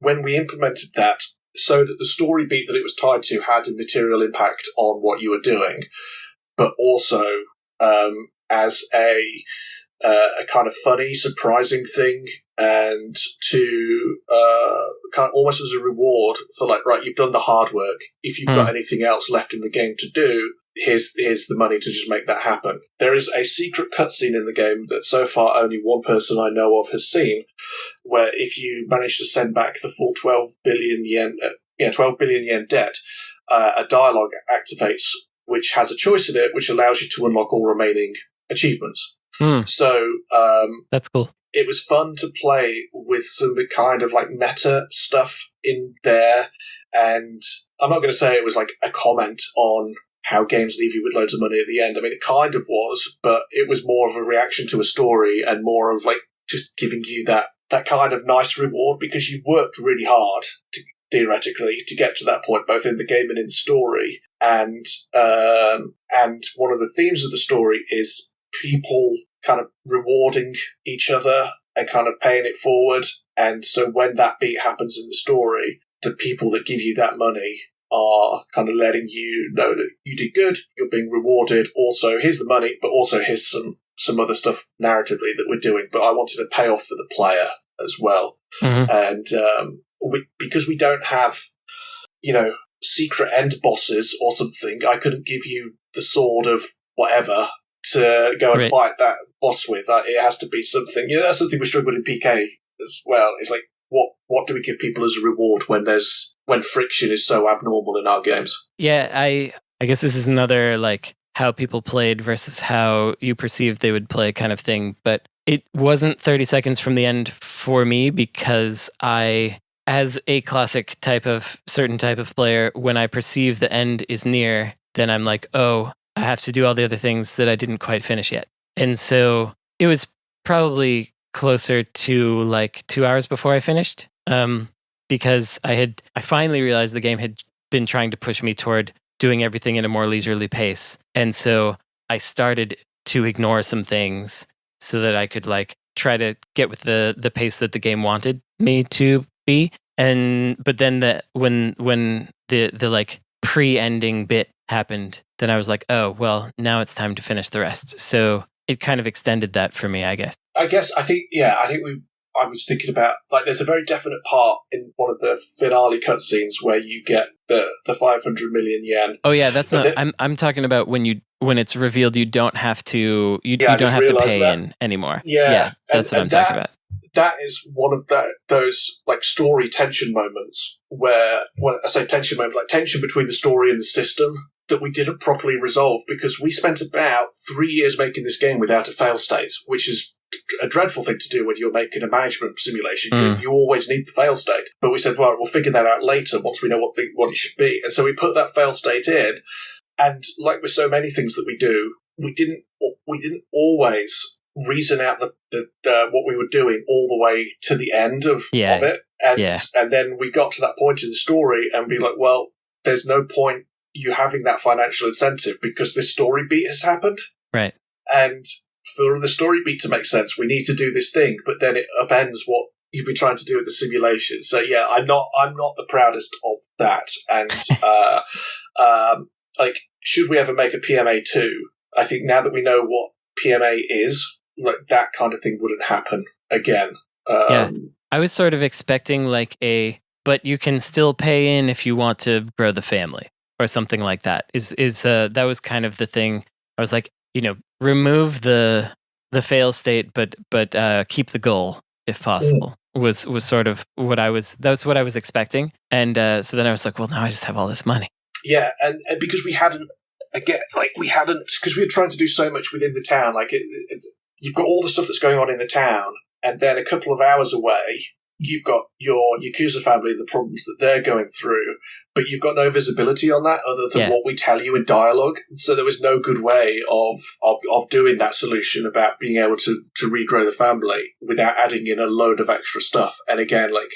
when we implemented that, so that the story beat that it was tied to had a material impact on what you were doing, but also as a kind of funny, surprising thing, and to kind of almost as a reward for, like, right, you've done the hard work. If you've got anything else left in the game to do, here's the money to just make that happen. There is a secret cutscene in the game that so far only one person I know of has seen, where if you manage to send back the full 12 billion yen debt, a dialogue activates which has a choice in it, which allows you to unlock all remaining achievements. So that's cool. It was fun to play with some kind of like meta stuff in there, and I'm not going to say it was like a comment on how games leave you with loads of money at the end. I mean, it kind of was, but it was more of a reaction to a story and more of like just giving you that kind of nice reward because you've worked really hard theoretically to get to that point, both in the game and in the story. And one of the themes of the story is people kind of rewarding each other and kind of paying it forward. And so when that beat happens in the story, the people that give you that money are kind of letting you know that you did good, you're being rewarded. Also, here's the money, but also here's some other stuff narratively that we're doing. But I wanted to pay off for the player as well. Mm-hmm. And because we don't have, secret end bosses or something, I couldn't give you the sword of whatever to go and fight that boss with. It has to be something. That's something we struggled in PK as well. It's like, what do we give people as a reward when friction is so abnormal in our games? Yeah, I guess this is another like how people played versus how you perceived they would play kind of thing. But it wasn't 30 seconds from the end for me because as a classic certain type of player, when I perceive the end is near, then I'm like, oh, I have to do all the other things that I didn't quite finish yet. And so it was probably closer to like 2 hours before I finished, because I finally realized the game had been trying to push me toward doing everything in a more leisurely pace. And so I started to ignore some things so that I could like try to get with the pace that the game wanted me to be. But then when the like pre-ending bit happened, then I was like, oh, well, now it's time to finish the rest. So it kind of extended that for me, I guess. I was thinking about, like, there's a very definite part in one of the finale cutscenes where you get the 500 million yen. Oh yeah, that's not. I'm talking about when it's revealed you don't have to don't have to pay in anymore. Yeah, that's what I'm talking about. That is one of those like story tension moments where, when I say tension moment, like tension between the story and the system that we didn't properly resolve because we spent about 3 years making this game without a fail state, which is a dreadful thing to do when you're making a management simulation. You always need the fail state. But we said, well, we'll figure that out later once we know what it should be. And so we put that fail state in. And like with so many things that we do, we didn't always reason out the what we were doing all the way to the end of it. And then we got to that point in the story and be like, well, there's no point you having that financial incentive because this story beat has happened. Right. And for the story beat to make sense, we need to do this thing, but then it upends what you've been trying to do with the simulation. So yeah, I'm not the proudest of that. And like, should we ever make a PMA 2? I think now that we know what PMA is, like that kind of thing wouldn't happen again. I was sort of expecting like but you can still pay in if you want to grow the family or something like that. That was kind of the thing. I was like, remove the fail state, but keep the goal if possible. Was sort of that's what I was expecting. And so then I was like, well, now I just have all this money. Yeah, and because because we were trying to do so much within the town, like you've got all the stuff that's going on in the town, and then a couple of hours away, you've got your Yakuza family and the problems that they're going through, but you've got no visibility on that other than what we tell you in dialogue. So there was no good way of doing that solution about being able to regrow the family without adding in a load of extra stuff. And again, like,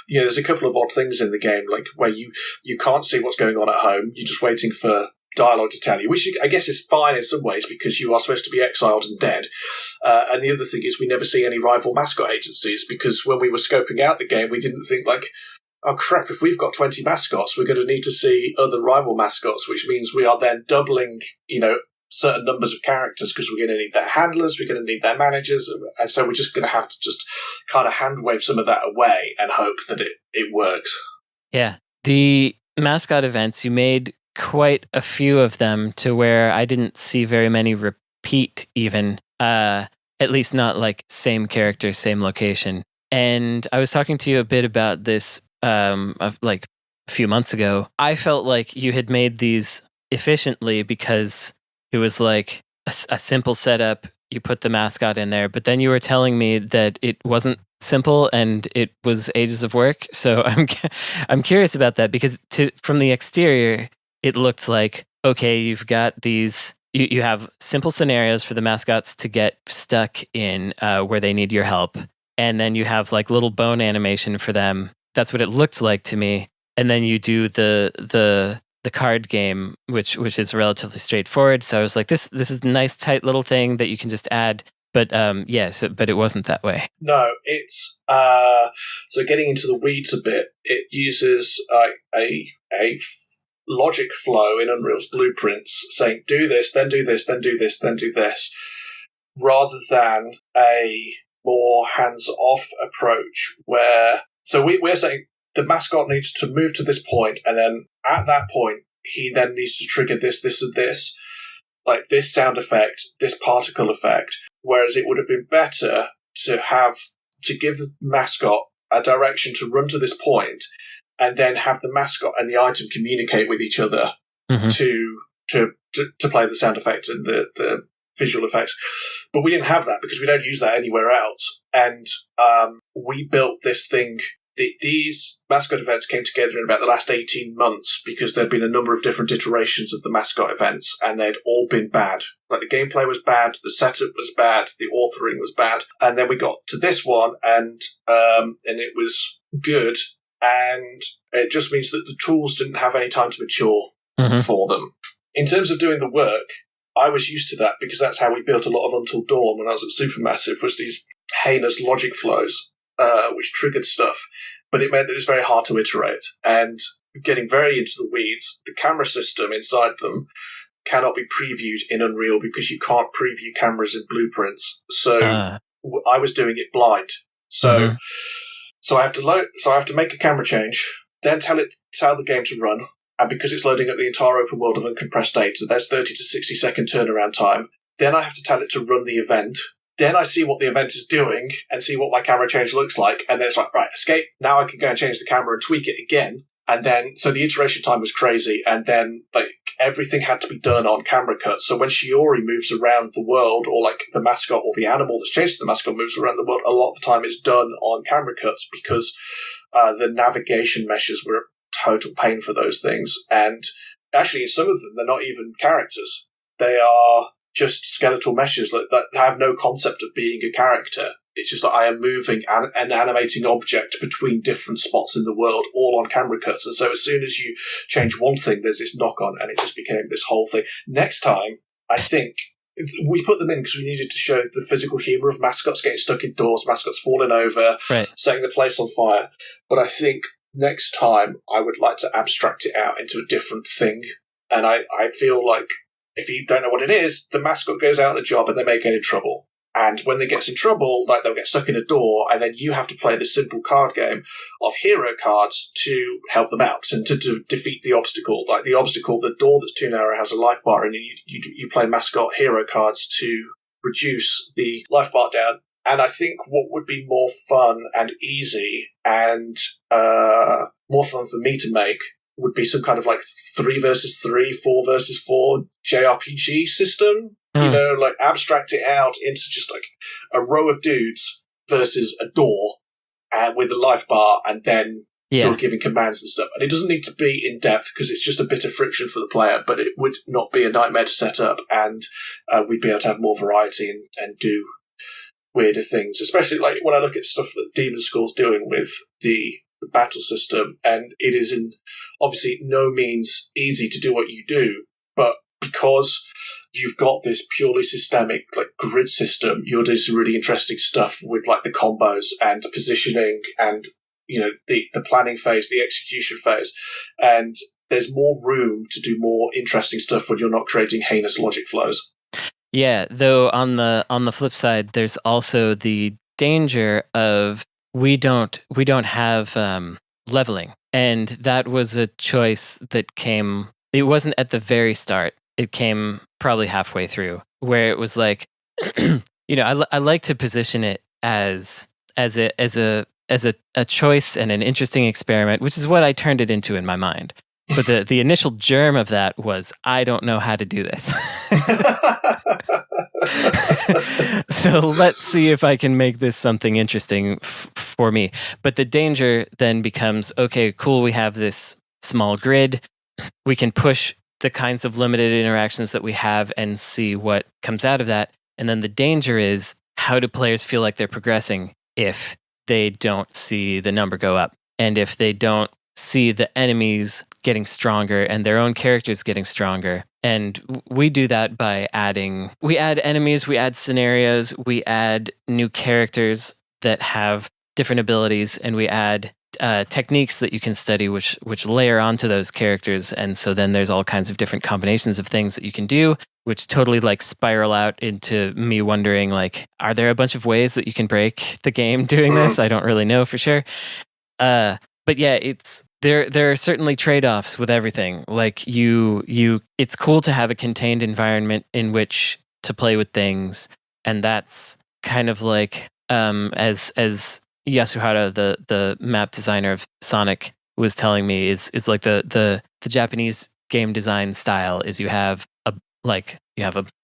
there's a couple of odd things in the game, like where you can't see what's going on at home. You're just waiting for dialogue to tell you, which I guess is fine in some ways because you are supposed to be exiled and dead. And the other thing is we never see any rival mascot agencies because when we were scoping out the game, we didn't think like, oh crap, if we've got 20 mascots, we're going to need to see other rival mascots, which means we are then doubling, certain numbers of characters because we're going to need their handlers, we're going to need their managers, and so we're just going to have to just kind of hand wave some of that away and hope that it works. Yeah. The mascot events, you made quite a few of them to where I didn't see very many repeat even, at least not like same character, same location. And I was talking to you a bit about this like a few months ago. I felt like you had made these efficiently because it was like a simple setup. You put the mascot in there, but then you were telling me that it wasn't simple and it was ages of work. So I'm curious about that because from the exterior, it looked like, okay, you've got these you have simple scenarios for the mascots to get stuck in where they need your help. And then you have like little bone animation for them. That's what it looked like to me. And then you do the card game, which is relatively straightforward. So I was like, this is a nice tight little thing that you can just add. But but it wasn't that way. No, it's so getting into the weeds a bit. It uses a logic flow in Unreal's blueprints, saying do this, then do this, then do this, then do this, rather than a more hands-off approach where. So we're saying the mascot needs to move to this point, and then at that point he then needs to trigger this, this, and this, like this sound effect, this particle effect. Whereas it would have been better to give the mascot a direction to run to this point, and then have the mascot and the item communicate with each other to play the sound effects and the visual effects. But we didn't have that because we don't use that anywhere else. And we built this thing. These mascot events came together in about the last 18 months because there'd been a number of different iterations of the mascot events, and they'd all been bad. Like, the gameplay was bad, the setup was bad, the authoring was bad. And then we got to this one, and it was good, and it just means that the tools didn't have any time to mature for them. In terms of doing the work, I was used to that because that's how we built a lot of Until Dawn when I was at Supermassive, was these heinous logic flows, which triggered stuff. But it meant that it was very hard to iterate. And getting very into the weeds, the camera system inside them cannot be previewed in Unreal because you can't preview cameras in blueprints. So I was doing it blind. So I have to make a camera change, then tell the game to run. And because it's loading up the entire open world of uncompressed data, there's 30 to 60 second turnaround time. Then I have to tell it to run the event. Then I see what the event is doing and see what my camera change looks like. And then it's like, right, escape. Now I can go and change the camera and tweak it again. And then, so the iteration time was crazy. And then, like, everything had to be done on camera cuts. So when Shiori moves around the world, or like the mascot or the animal that's chasing the mascot moves around the world, a lot of the time it's done on camera cuts because the navigation meshes were a total pain for those things. And actually, in some of them, they're not even characters. They are just skeletal meshes that have no concept of being a character. It's just that I am moving an animating object between different spots in the world, all on camera cuts. And so as soon as you change one thing, there's this knock-on, and it just became this whole thing. Next time, I think we put them in because we needed to show the physical humour of mascots getting stuck indoors, mascots falling over, setting the place on fire. But I think next time, I would like to abstract it out into a different thing. And I feel like if you don't know what it is, the mascot goes out on a job and they may get in trouble. And when they get in trouble, like, they'll get stuck in a door, and then you have to play this simple card game of hero cards to help them out and to defeat the obstacle. Like, the obstacle, the door that's too narrow has a life bar, and you play mascot hero cards to reduce the life bar down. And I think what would be more fun and easy and more fun for me to make would be some kind of like 3 versus 3, 4 versus 4 JRPG system. You know, like, abstract it out into just like a row of dudes versus a door and with a life bar, and then you're giving commands and stuff. And it doesn't need to be in depth because it's just a bit of friction for the player, but it would not be a nightmare to set up, and we'd be able to have more variety and do weirder things, especially like when I look at stuff that Demon School's doing with the battle system, and it is in obviously no means easy to do what you do, but because you've got this purely systemic like grid system, you're doing some really interesting stuff with like the combos and positioning and, you know, the planning phase, the execution phase, and there's more room to do more interesting stuff when you're not creating heinous logic flows. Yeah, though on the flip side, there's also the danger of we don't have leveling, and that was a choice that came. It wasn't at the very start. It came probably halfway through, where it was like, you know, I like to position it as a choice and an interesting experiment, which is what I turned it into in my mind. But the initial germ of that was, I don't know how to do this. So let's see if I can make this something interesting for me. But the danger then becomes, okay, cool, we have this small grid. We can push the kinds of limited interactions that we have and see what comes out of that. And then the danger is, how do players feel like they're progressing if they don't see the number go up? And if they don't see the enemies getting stronger and their own characters getting stronger? And we do that by we add enemies, we add scenarios, we add new characters that have different abilities, and we add techniques that you can study which layer onto those characters. And so then there's all kinds of different combinations of things that you can do, which totally like spiral out into me wondering, like, are there a bunch of ways that you can break the game doing this? I don't really know for sure. But yeah, there are certainly trade-offs with everything. Like it's cool to have a contained environment in which to play with things, and that's kind of like as Yasuhara, the map designer of Sonic, was telling me, is like the Japanese game design style is you have a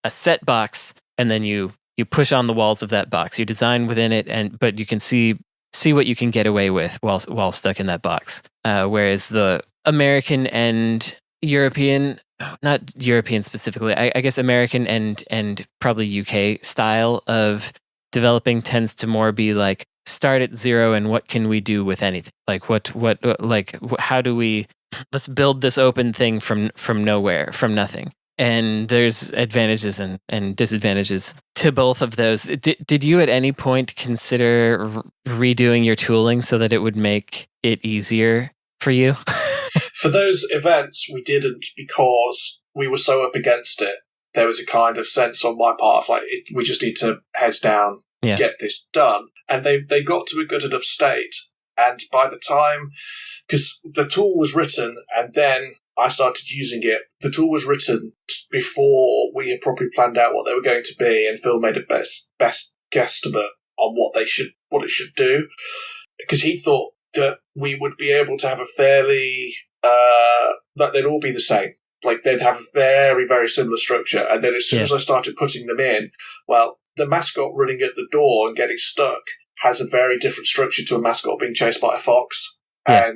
set box, and then you push on the walls of that box. You design within it, but you can see what you can get away with while stuck in that box. Whereas the American and European, not European specifically, I guess American and probably UK style of developing tends to more be like, start at zero and what can we do with anything? Like how do we, let's build this open thing from nowhere, from nothing. And there's advantages and disadvantages to both of those. Did you at any point consider redoing your tooling so that it would make it easier for you? For those events, we didn't, because we were so up against it. There was a kind of sense on my part of like, we just need to heads down, get this done. And they got to a good enough state. And by the time, because the tool was written and then I started using it, the tool was written before we had properly planned out what they were going to be, and Phil made a best guesstimate on what it should do, because he thought that we would be able to have a fairly that they'd all be the same, like they'd have a very, very similar structure. And then as soon as I started putting them in, well, the mascot running at the door and getting stuck has a very different structure to a mascot being chased by a fox. Yeah.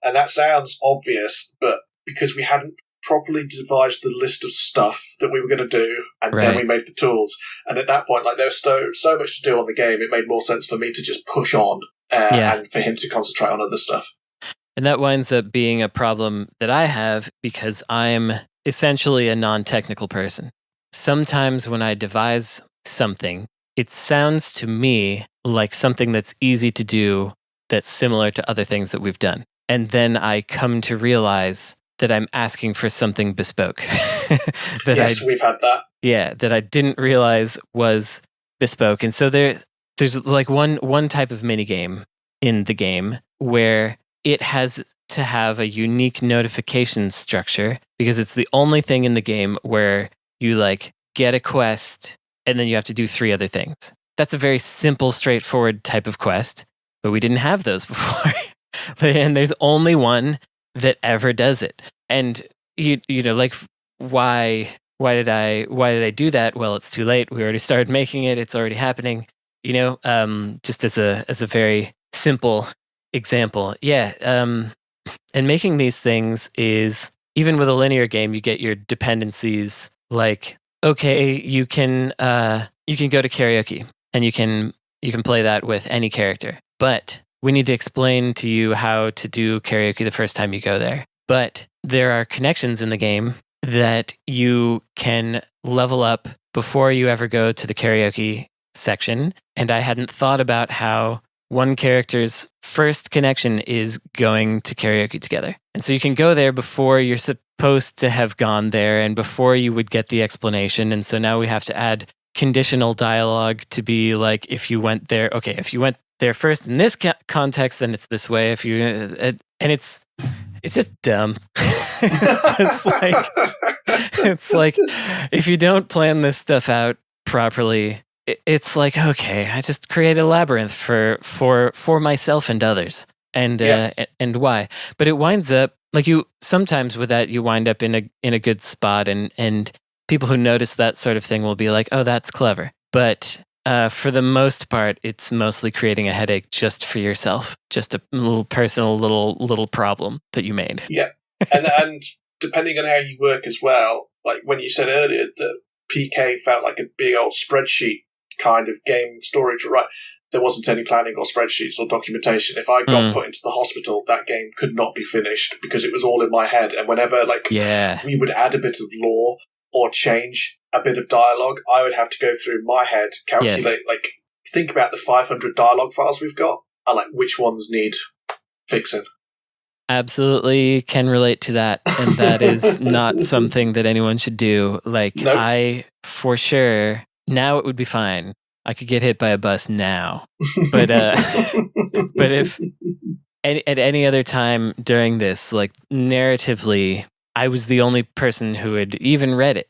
And that sounds obvious, but because we hadn't properly devised the list of stuff that we were going to do, and then we made the tools. And at that point, like, there was so much to do on the game, it made more sense for me to just push on and for him to concentrate on other stuff. And that winds up being a problem that I have, because I'm essentially a non-technical person. Sometimes when I devise something, it sounds to me like something that's easy to do, that's similar to other things that we've done. And then I come to realize that I'm asking for something bespoke. We've had that. Yeah, that I didn't realize was bespoke. And so there's like one type of minigame in the game where it has to have a unique notification structure, because it's the only thing in the game where you like get a quest and then you have to do 3 other things. That's a very simple, straightforward type of quest, but we didn't have those before. And there's only one that ever does it. And you know, like, why did I do that? Well, it's too late. We already started making it. It's already happening. You know, just as a very simple example. Yeah. And making these things is, even with a linear game, you get your dependencies. Like, okay, you can go to karaoke and you can play that with any character, but we need to explain to you how to do karaoke the first time you go there. But there are connections in the game that you can level up before you ever go to the karaoke section. And I hadn't thought about how one character's first connection is going to karaoke together. And so you can go there before you're supposed to have gone there and before you would get the explanation. And so now we have to add conditional dialogue to be like, if you went there, okay, if you went there first in this context, then it's this way. If you and it's just dumb. it's like if you don't plan this stuff out properly, it's like, okay, I just create a labyrinth for myself and others, and why? But it winds up like, you sometimes with that you wind up in a good spot, and people who notice that sort of thing will be like, oh, that's clever. But for the most part, it's mostly creating a headache just for yourself, just a little personal little problem that you made. Yeah, and depending on how you work as well, like when you said earlier that PK felt like a big old spreadsheet kind of game story to write, there wasn't any planning or spreadsheets or documentation. If I got put into the hospital, that game could not be finished because it was all in my head. And whenever we would add a bit of lore or change a bit of dialogue, I would have to go through my head, calculate, think about the 500 dialogue files we've got and which ones need fixing. Absolutely can relate to that. And that is not something that anyone should do. Nope. I, for sure, now it would be fine. I could get hit by a bus now. But if at any other time during this, narratively, I was the only person who had even read it,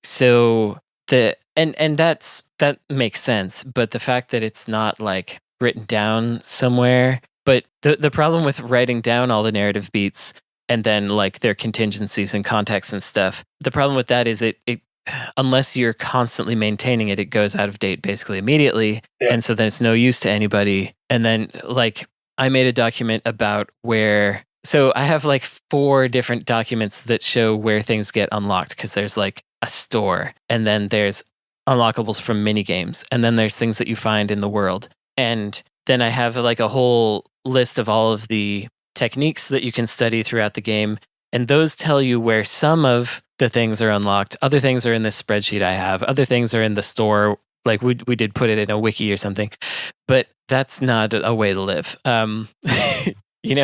So that makes sense. But the fact that it's not written down somewhere, but the problem with writing down all the narrative beats and then their contingencies and context and stuff, the problem with that is it unless you're constantly maintaining it, it goes out of date basically immediately. Yeah. And so then it's no use to anybody. And then I made a document about so I have 4 different documents that show where things get unlocked, because there's a store, and then there's unlockables from mini games, and then there's things that you find in the world. And then I have a whole list of all of the techniques that you can study throughout the game. And those tell you where some of the things are unlocked. Other things are in this spreadsheet I have. Other things are in the store. We did put it in a wiki or something. But that's not a way to live. I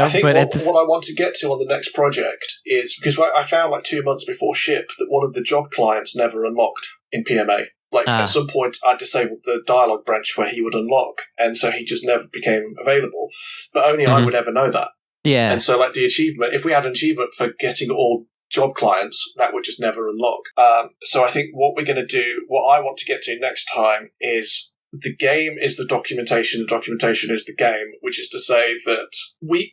think what I want to get to on the next project is, because I found 2 months before ship that one of the job clients never unlocked in PMA. At some point, I disabled the dialogue branch where he would unlock, and so he just never became available. But only I would ever know that. Yeah. And so, the achievement, if we had an achievement for getting all job clients, that would just never unlock. So I think what we're going to do, what I want to get to next time is the game is the documentation is the game, which is to say that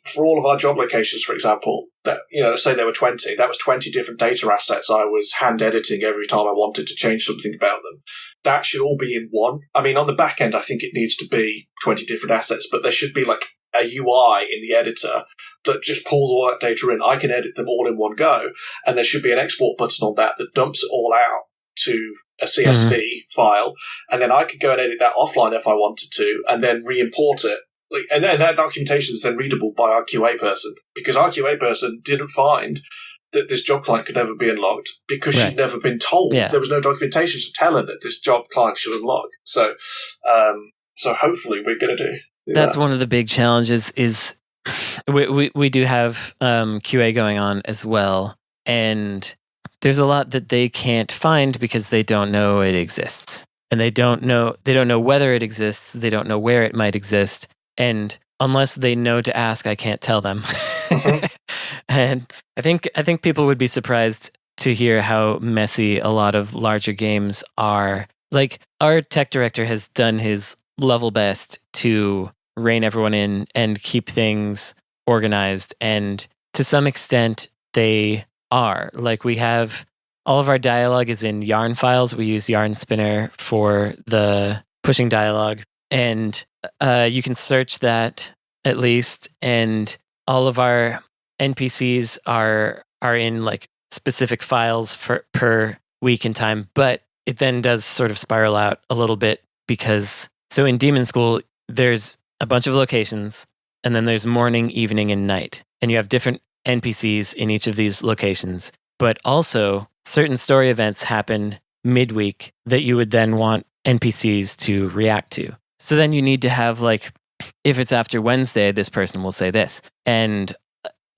for all of our job locations, for example, that, let's say there were 20, that was 20 different data assets I was hand editing every time I wanted to change something about them. That should all be in one. I mean, on the back end, I think it needs to be 20 different assets, but there should be a UI in the editor that just pulls all that data in. I can edit them all in one go, and there should be an export button on that dumps it all out to a CSV file, and then I could go and edit that offline if I wanted to, and then re-import it. And then that documentation is then readable by our QA person, because our QA person didn't find that this job client could never be unlocked because she'd never been told. Yeah. There was no documentation to tell her that this job client should unlock. So hopefully we're going to do That's that. One of the big challenges is we do have QA going on as well, and there's a lot that they can't find because they don't know it exists, and they don't know whether it exists. They don't know where it might exist, and unless they know to ask, I can't tell them. And I think people would be surprised to hear how messy a lot of larger games are. Our tech director has done his level best to rein everyone in and keep things organized, and to some extent they are. We have all of our dialogue is in yarn files. We use Yarn Spinner for the pushing dialogue, and you can search that at least, and all of our NPCs are in specific files per week and time, but it then does sort of spiral out a little bit, because so in Demon School there's a bunch of locations, and then there's morning, evening, and night, and you have different NPCs in each of these locations. But also, certain story events happen midweek that you would then want NPCs to react to. So then you need to have if it's after Wednesday, this person will say this, and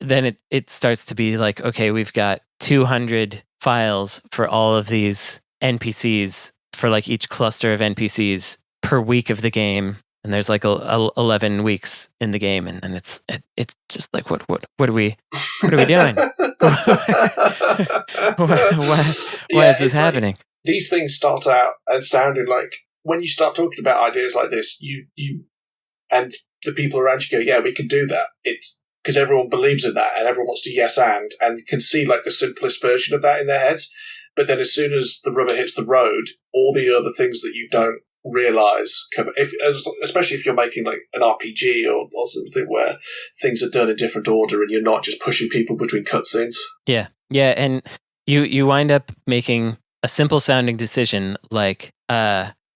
then it starts to be okay, we've got 200 files for all of these NPCs for each cluster of NPCs per week of the game. And there's 11 weeks in the game, and then it's just what are we doing? Why is this happening? These things start out as sounding when you start talking about ideas like this, you and the people around you go, yeah, we can do that. It's because everyone believes in that, and everyone wants to yes and can see the simplest version of that in their heads. But then as soon as the rubber hits the road, all the other things that you don't realize, especially if you're making an RPG or something where things are done in different order and you're not just pushing people between cutscenes. Yeah, Yeah, and you wind up making a simple sounding decision like,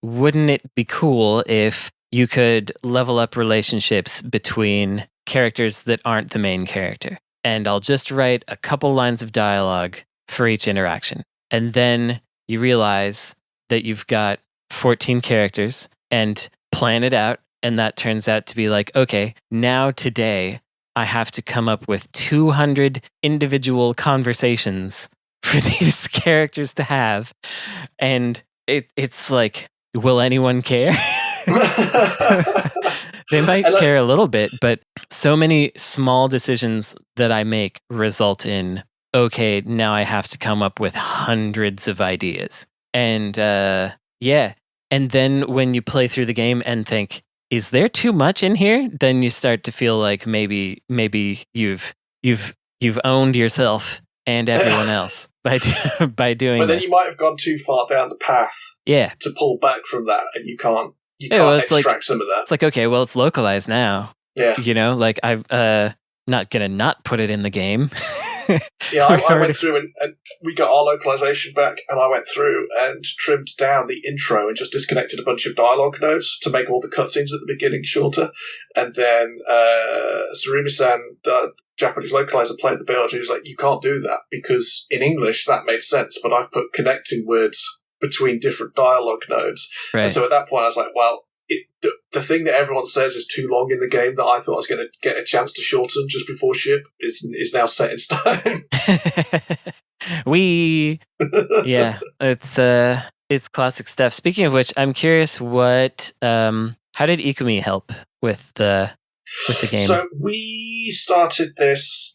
wouldn't it be cool if you could level up relationships between characters that aren't the main character? And I'll just write a couple lines of dialogue for each interaction. And then you realize that you've got 14 characters and plan it out. And that turns out to be like, okay, now today I have to come up with 200 individual conversations for these characters to have. And it's like, will anyone care? They might care a little bit, but so many small decisions that I make result in, okay, now I have to come up with hundreds of ideas. And yeah. And then when you play through the game and think, is there too much in here? Then you start to feel like maybe you've owned yourself and everyone else by doing But then this. you might have gone too far down the path to pull back from that, and you can't extract some of that. It's like, okay, well, it's localized now. Yeah. You know, like I've not going to not put it in the game. Yeah, I went through and we got our localization back, and I went through and trimmed down the intro and just disconnected a bunch of dialogue nodes to make all the cutscenes at the beginning shorter. And then Surumi-san, the Japanese localizer, played the build. He was like, you can't do that, because in English that made sense, but I've put connecting words between different dialogue nodes. Right. And so at that point I was like, well, the thing that everyone says is too long in the game that I thought I was going to get a chance to shorten just before ship is now set in stone. Yeah, it's classic stuff. Speaking of which, I'm curious what how did Ikumi help with the game? So we started this.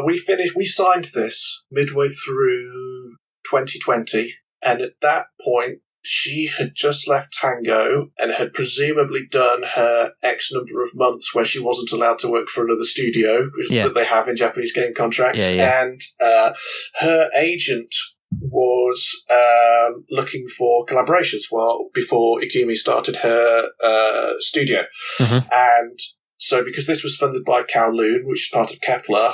We signed this midway through 2020, and at that point, she had just left Tango and had presumably done her X number of months where she wasn't allowed to work for another studio that they have in Japanese game contracts. And her agent was looking for collaborations before Ikumi started her studio. Mm-hmm. And so because this was funded by Kowloon, which is part of Kepler,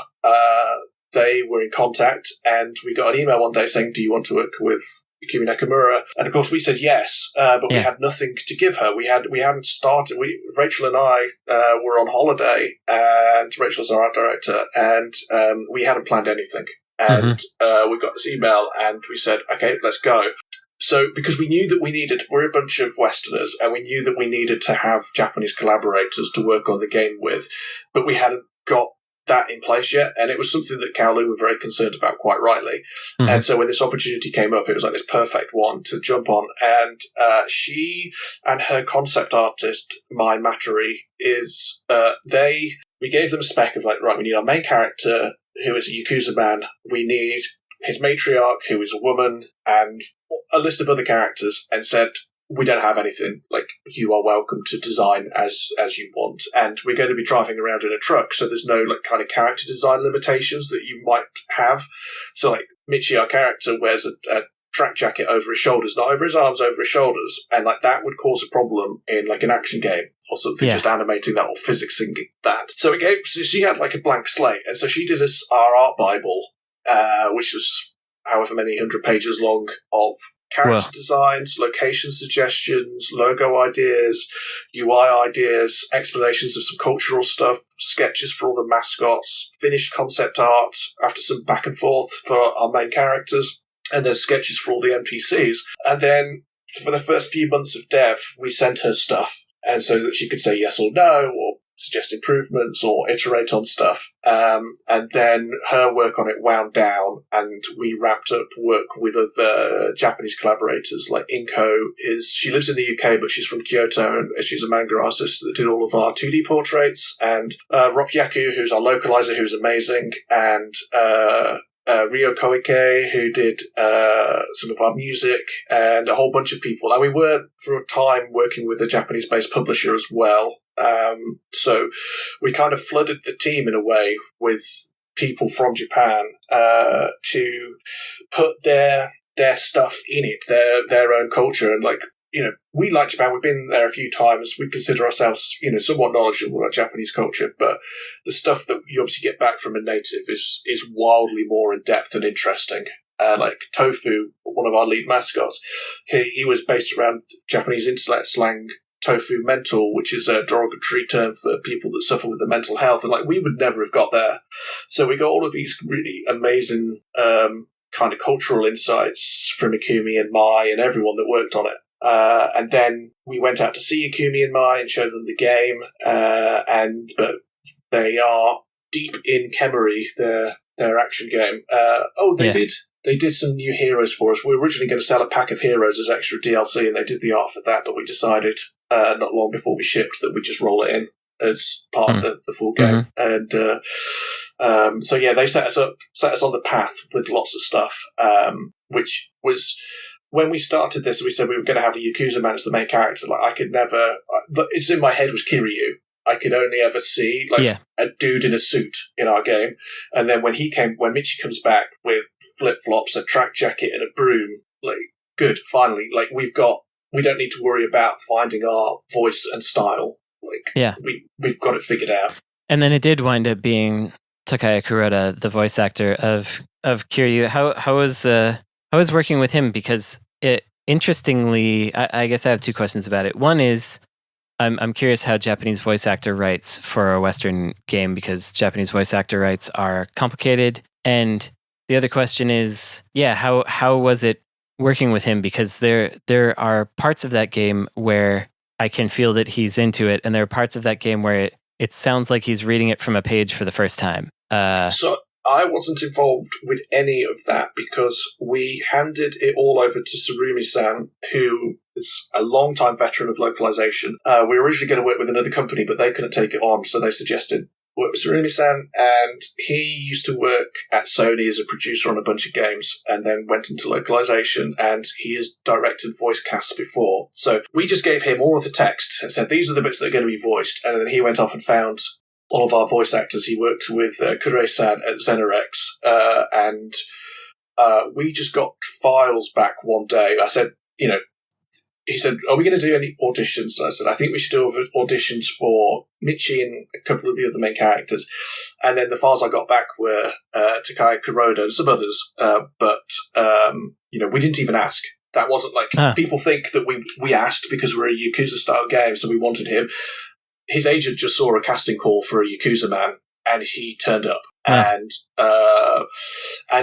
they were in contact, and we got an email one day saying, do you want to work with Ikumi Nakamura? And of course we said yes, but we had nothing to give her. We hadn't started. Rachel and I were on holiday, and Rachel's our art director, and we hadn't planned anything. And we got this email, and we said, okay, let's go. So because we knew that we're a bunch of Westerners, and we knew that we needed to have Japanese collaborators to work on the game with, but we hadn't got that in place yet, and it was something that Kowloon were very concerned about, quite rightly. Mm-hmm. And so when this opportunity came up, it was like this perfect one to jump on. And she and her concept artist, Mai Matari, we gave them a spec of like, right, we need our main character who is a Yakuza man, we need his matriarch who is a woman, and a list of other characters, and said, we don't have anything. Like, you are welcome to design as you want. And we're going to be driving around in a truck, so there's no like kind of character design limitations that you might have. So like Michi, our character, wears a track jacket over his shoulders, not over his arms, over his shoulders. And like that would cause a problem in like an action game or something, just animating that or physicsing that. So she had like a blank slate. And so she did our art Bible, which was however many 100 pages long of character designs, location suggestions, logo ideas, UI ideas, explanations of some cultural stuff, sketches for all the mascots, finished concept art after some back and forth for our main characters, and there's sketches for all the NPCs. And then for the first few months of dev, we sent her stuff, and so that she could say yes or no, or suggest improvements or iterate on stuff. And then her work on it wound down, and we wrapped up work with other Japanese collaborators. Like Inko she lives in the UK, but she's from Kyoto, and she's a manga artist that did all of our 2D portraits. And Ropyaku, who's our localizer, who's amazing, and Ryo Koike, who did some of our music, and a whole bunch of people. And we were, for a time, working with a Japanese-based publisher as well. So we kind of flooded the team in a way with people from Japan to put their stuff in it, their own culture. And like we like Japan. We've been there a few times. We consider ourselves, somewhat knowledgeable about Japanese culture, but the stuff that you obviously get back from a native is wildly more in depth and interesting. Like Tofu, one of our lead mascots, he was based around Japanese internet slang tofu mental, which is a derogatory term for people that suffer with the mental health, and we would never have got there. So we got all of these really amazing kind of cultural insights from Ikumi and Mai and everyone that worked on it. And then we went out to see Ikumi and Mai and showed them the game, but they are deep in Kemery, their action game. They did some new heroes for us. We were originally going to sell a pack of heroes as extra DLC, and they did the art for that, but we decided not long before we shipped that we'd just roll it in as part of the full game. And they set us on the path with lots of stuff, which was... When we started this, we said we were going to have a Yakuza man as the main character. I could never... But it's in my head was Kiryu. I could only ever see a dude in a suit in our game. And then when Michi comes back with flip-flops, a track jacket and a broom, good, finally. We don't need to worry about finding our voice and style. We've got it figured out. And then it did wind up being Takaya Kuroda, the voice actor of Kiryu. How was working with him? Because interestingly, I guess I have two questions about it. One is, I'm curious how Japanese voice actor writes for a Western game, because Japanese voice actor rights are complicated. And the other question is, how was it working with him? Because there are parts of that game where I can feel that he's into it, and there are parts of that game where it sounds like he's reading it from a page for the first time. So I wasn't involved with any of that because we handed it all over to Surumi-san, who is a long-time veteran of localization. We were originally going to work with another company, but they couldn't take it on, so they suggested work with Surumi-san, and he used to work at Sony as a producer on a bunch of games, and then went into localization, and he has directed voice casts before. So we just gave him all of the text and said, these are the bits that are going to be voiced, and then he went off and found all of our voice actors. He worked with Kure-san at Xenorex, and we just got files back one day. I said, he said, are we going to do any auditions? And I said, I think we should do auditions for Michi and a couple of the other main characters. And then the files I got back were Takaya Kuroda and some others, but we didn't even ask. That wasn't people think that we asked because we're a Yakuza-style game, so we wanted him. His agent just saw a casting call for a Yakuza man, and he turned up. And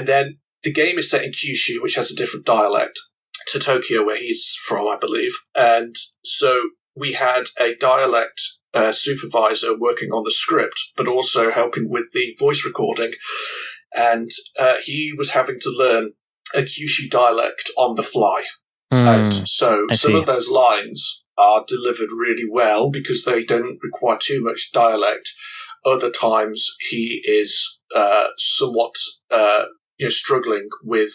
then the game is set in Kyushu, which has a different dialect to Tokyo, where he's from, I believe. And so we had a dialect supervisor working on the script, but also helping with the voice recording. And he was having to learn a Kyushu dialect on the fly. And so some of those lines are delivered really well because they don't require too much dialect. Other times he is somewhat struggling with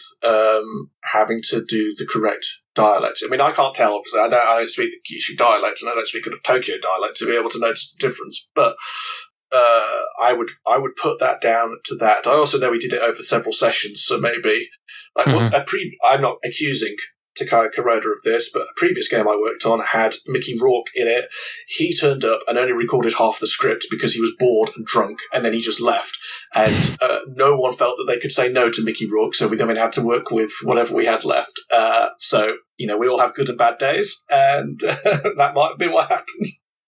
having to do the correct dialect. I mean, I can't tell, obviously. I don't speak the Kyushu dialect, and I don't speak a Tokyo dialect to be able to notice the difference. But I would put that down to that. I also know we did it over several sessions, so maybe I'm not accusing Takaya Kuroda of this, but a previous game I worked on had Mickey Rourke in it. He turned up and only recorded half the script because he was bored and drunk, and then he just left. And no one felt that they could say no to Mickey Rourke, so we then had to work with whatever we had left. So we all have good and bad days, and that might have been what happened.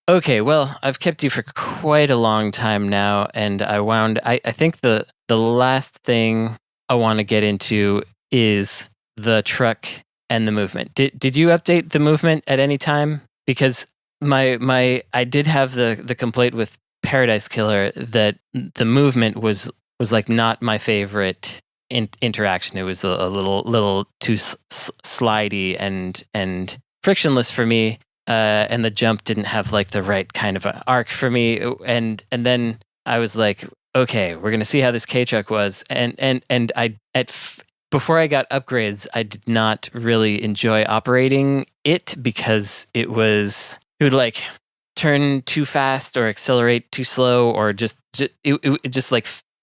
Okay, well, I've kept you for quite a long time now, and I think the last thing I want to get into is the truck and the movement. Did you update the movement at any time? Because I did have the complaint with Paradise Killer that the movement was not my favorite interaction. It was a little too slidey and frictionless for me, and the jump didn't have the right kind of an arc for me. And then I was like, okay, we're gonna see how this K-Truck was, and before I got upgrades, I did not really enjoy operating it because it would turn too fast or accelerate too slow, or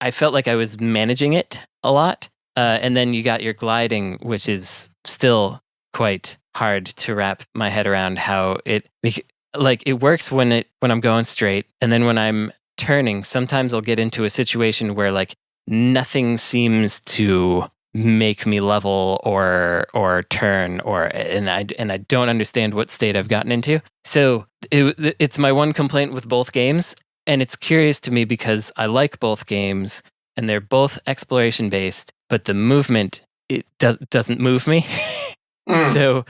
I felt like I was managing it a lot. And then you got your gliding, which is still quite hard to wrap my head around how it works when I'm going straight, and then when I'm turning, sometimes I'll get into a situation where like nothing seems to make me level or turn and I don't understand what state I've gotten into. So it's my one complaint with both games, and it's curious to me because I like both games and they're both exploration based, but the movement doesn't move me. So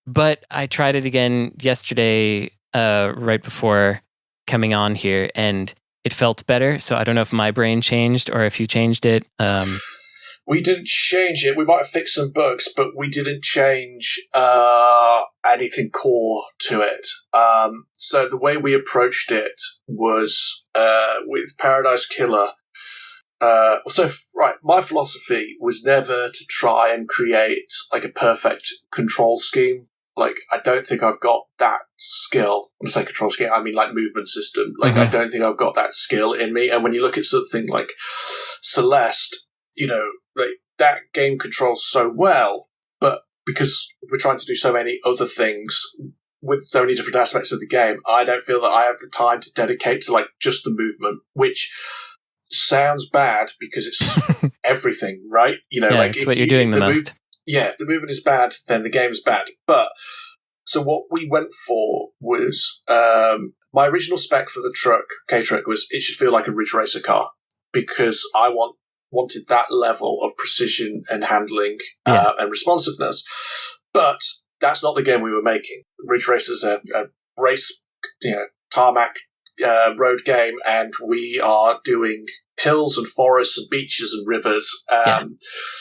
but I tried it again yesterday right before coming on here, and it felt better. So I don't know if my brain changed or if you changed it. We didn't change it. We might have fixed some bugs, but we didn't change anything core to it. So the way we approached it was with Paradise Killer. My philosophy was never to try and create like a perfect control scheme. Like, I don't think I've got that skill. When I say control scheme, I mean like movement system. Like, I don't think I've got that skill in me. And when you look at something like Celeste, you know, like that game controls so well, but because we're trying to do so many other things with so many different aspects of the game, I don't feel that I have the time to dedicate to like just the movement, which sounds bad because it's everything, right? You know, yeah, like it's what you're doing the most. If the movement is bad, then the game is bad. But so what we went for was my original spec for the K-Truck was it should feel like a Ridge Racer car, because I wanted that level of precision and handling and responsiveness. But that's not the game we were making. Ridge Racer's a race, tarmac road game, and we are doing hills and forests and beaches and rivers.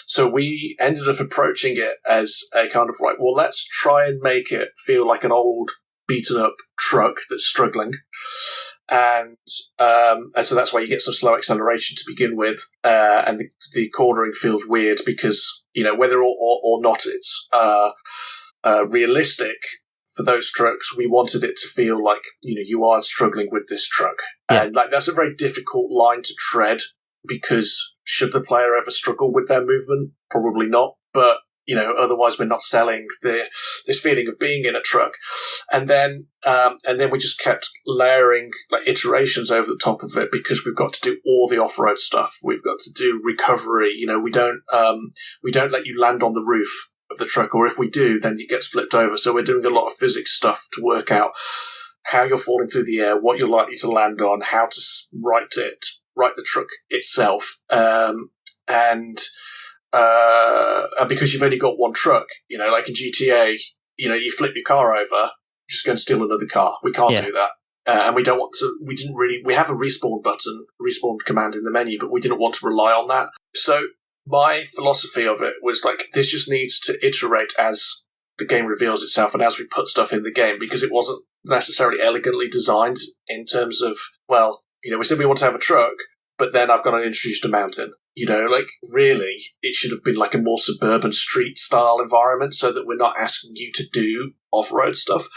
So we ended up approaching it as a kind of let's try and make it feel like an old beaten up truck that's struggling. And so that's why you get some slow acceleration to begin with, and the cornering feels weird because, whether or not it's realistic for those trucks, we wanted it to feel like, you are struggling with this truck. Yeah. And that's a very difficult line to tread, because should the player ever struggle with their movement? Probably not. But, otherwise we're not selling this feeling of being in a truck. And then we just kept layering iterations over the top of it, because we've got to do all the off-road stuff. We've got to do recovery. We don't let you land on the roof of the truck, or if we do, then it gets flipped over. So we're doing a lot of physics stuff to work out how you're falling through the air, what you're likely to land on, how to write the truck itself, and because you've only got one truck, like in GTA, you flip your car over, just go and steal another car. We can't do that. And we don't want to, we have a respawn button, respawn command in the menu, but we didn't want to rely on that. So my philosophy of it was this just needs to iterate as the game reveals itself and as we put stuff in the game, because it wasn't necessarily elegantly designed in terms of, we said we want to have a truck, but then I've got to introduce a mountain. Really, it should have been a more suburban street style environment, so that we're not asking you to do off-road stuff.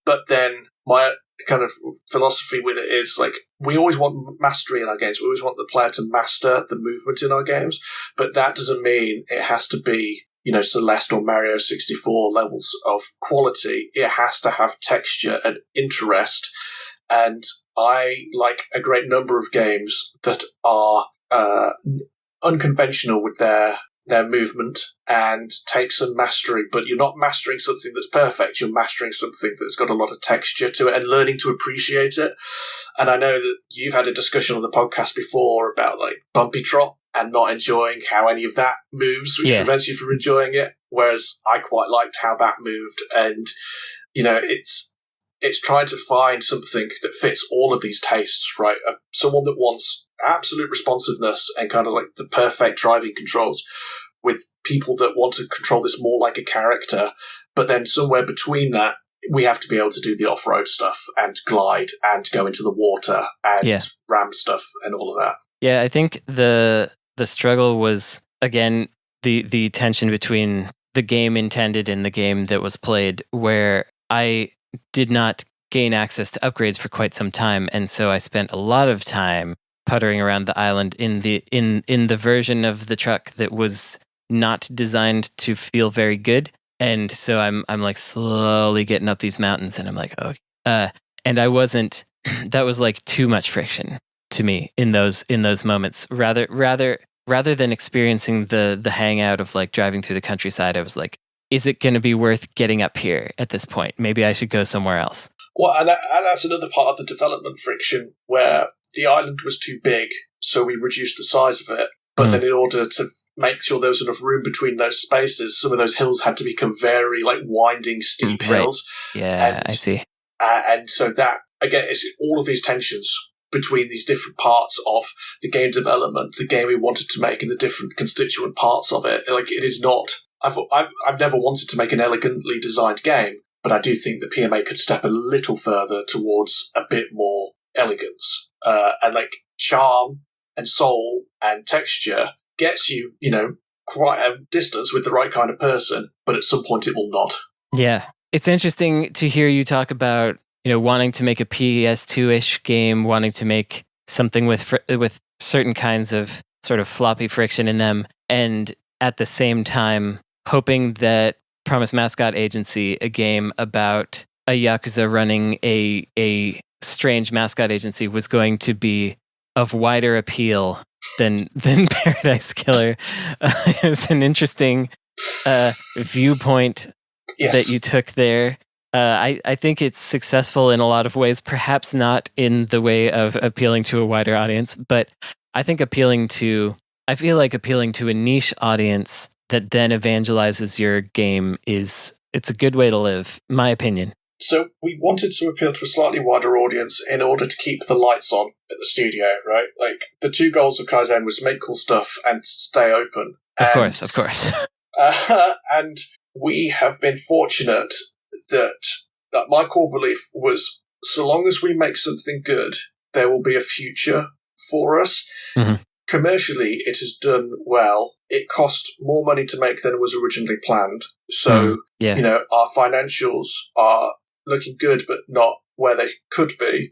But then my kind of philosophy with it is we always want mastery in our games. We always want the player to master the movement in our games, but that doesn't mean it has to be, Celeste or Mario 64 levels of quality. It has to have texture and interest. And I like a great number of games that are unconventional with their movement and take some mastery, but you're not mastering something that's perfect. You're mastering something that's got a lot of texture to it and learning to appreciate it. And I know that you've had a discussion on the podcast before about bumpy trot and not enjoying how any of that moves, which prevents you from enjoying it. Whereas I quite liked how that moved, and it's trying to find something that fits all of these tastes, right? Someone that wants absolute responsiveness and kind of the perfect driving controls, with people that want to control this more like a character. But then somewhere between that, we have to be able to do the off-road stuff and glide and go into the water and ram stuff and all of that. Yeah, I think the struggle was, again, the tension between the game intended and the game that was played, where I did not gain access to upgrades for quite some time, and so I spent a lot of time puttering around the island in the version of the truck that was not designed to feel very good. And so I'm like slowly getting up these mountains, and I'm like, okay. And I wasn't. That was like too much friction to me in those moments. Rather than experiencing the hangout of like driving through the countryside, I was like, is it going to be worth getting up here at this point? Maybe I should go somewhere else. Well, and that's another part of the development friction where the island was too big, so we reduced the size of it. But then in order to make sure there was enough room between those spaces, some of those hills had to become very like winding, steep hills. Yeah, I see. And so that, again, it's all of these tensions between these different parts of the game development, the game we wanted to make, and the different constituent parts of it. Like, it is not... I've never wanted to make an elegantly designed game, but I do think the PMA could step a little further towards a bit more elegance. And like charm and soul and texture gets you, quite a distance with the right kind of person, but at some point it will not. Yeah. It's interesting to hear you talk about, wanting to make a PS2-ish game, wanting to make something with certain kinds of sort of floppy friction in them, and at the same time hoping that Promise Mascot Agency, a game about a Yakuza running a strange mascot agency, was going to be of wider appeal than Paradise Killer. It was an interesting viewpoint that you took there. I think it's successful in a lot of ways, perhaps not in the way of appealing to a wider audience, but I think appealing to a niche audience that then evangelizes your game it's a good way to live, my opinion. So we wanted to appeal to a slightly wider audience in order to keep the lights on at the studio, right? Like, the two goals of Kaizen was to make cool stuff and stay open. Of course. And we have been fortunate that my core belief was, so long as we make something good, there will be a future for us. Mm-hmm. Commercially, it has done well. It cost more money to make than was originally planned. So, our financials are looking good, but not where they could be.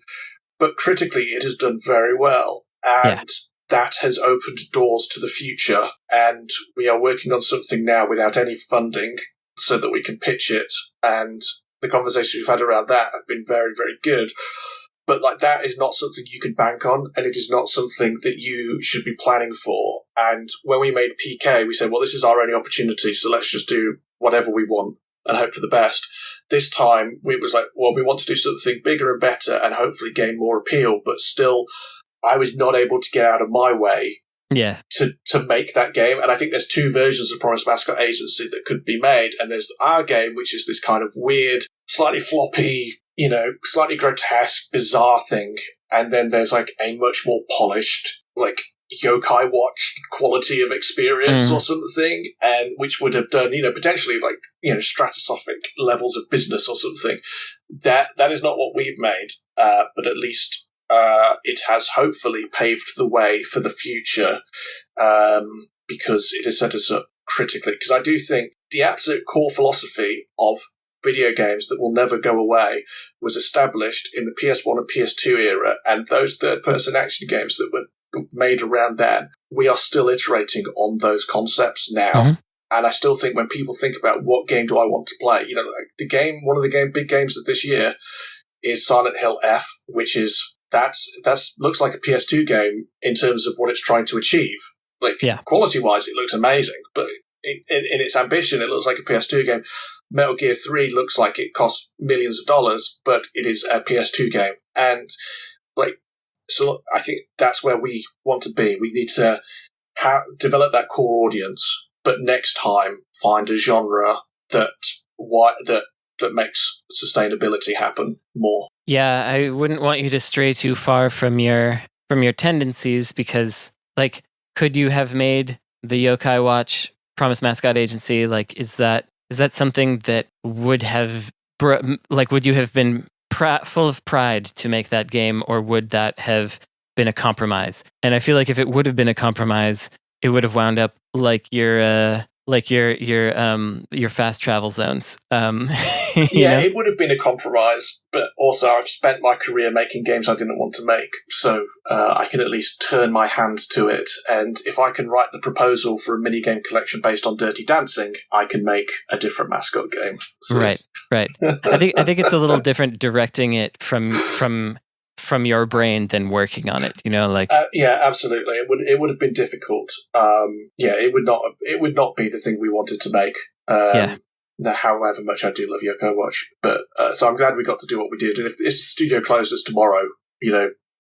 But critically, it has done very well. And that has opened doors to the future. And we are working on something now without any funding so that we can pitch it. And the conversations we've had around that have been very, very good. But like, that is not something you can bank on, and it is not something that you should be planning for. And when we made PK, we said, well, this is our only opportunity, so let's just do whatever we want and hope for the best. This time, we was like, well, we want to do something bigger and better and hopefully gain more appeal, but still, I was not able to get out of my way to make that game. And I think there's two versions of Promise Mascot Agency that could be made, and there's our game, which is this kind of weird, slightly floppy, slightly grotesque, bizarre thing. And then there's like a much more polished, like Yokai Watch quality of experience or something, and which would have done, potentially like, stratospheric levels of business or something. That is not what we've made, but at least it has hopefully paved the way for the future, because it has set us up critically. Because I do think the absolute core philosophy of video games that will never go away was established in the PS1 and PS2 era, and those third-person action games that were made around then, we are still iterating on those concepts now. Mm-hmm. And I still think when people think about what game do I want to play, like one of the big games of this year is Silent Hill F, which is that's looks like a PS2 game in terms of what it's trying to achieve. Like, quality-wise, it looks amazing, but in its ambition, it looks like a PS2 game. Metal Gear 3 looks like it costs millions of dollars, but it is a PS2 game. And, so I think that's where we want to be. We need to develop that core audience, but next time find a genre that makes sustainability happen more. Yeah, I wouldn't want you to stray too far from your tendencies, because, like, could you have made the Yokai Watch Promise Mascot Agency? Like, is that something that would have, would you have been full of pride to make that game, or would that have been a compromise? And I feel like if it would have been a compromise, it would have wound up like your your fast travel zones. It would have been a compromise, but also I've spent my career making games I didn't want to make, so I can at least turn my hand to it. And if I can write the proposal for a minigame collection based on Dirty Dancing, I can make a different mascot game. So. Right. I think it's a little different directing it from your brain than working on it. Yeah, absolutely. It would have been difficult. It would not be the thing we wanted to make. However much I do love Yoko Watch, but so I'm glad we got to do what we did. And if the studio closes tomorrow,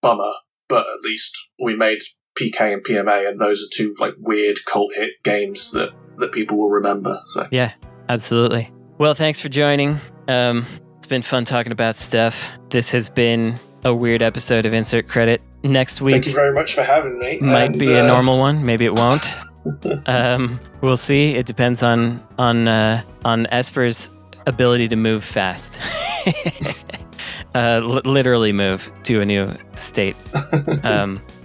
bummer. But at least we made PK and PMA, and those are two weird cult hit games that people will remember. So yeah, absolutely. Well, thanks for joining. It's been fun talking about stuff. This has been a weird episode of Insert Credit. Next week, thank you very much for having me. Might be a normal one. Maybe it won't. We'll see. It depends on Esper's ability to move fast. Literally move to a new state.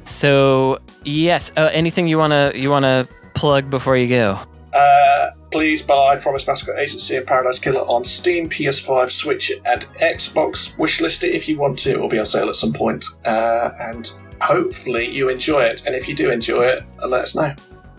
So yes. Anything you wanna plug before you go? Please buy Promise Mascot Agency and Paradise Killer on Steam, PS5, Switch, and Xbox. Wishlist it if you want to. It'll be on sale at some point. And hopefully you enjoy it. And if you do enjoy it, let us know.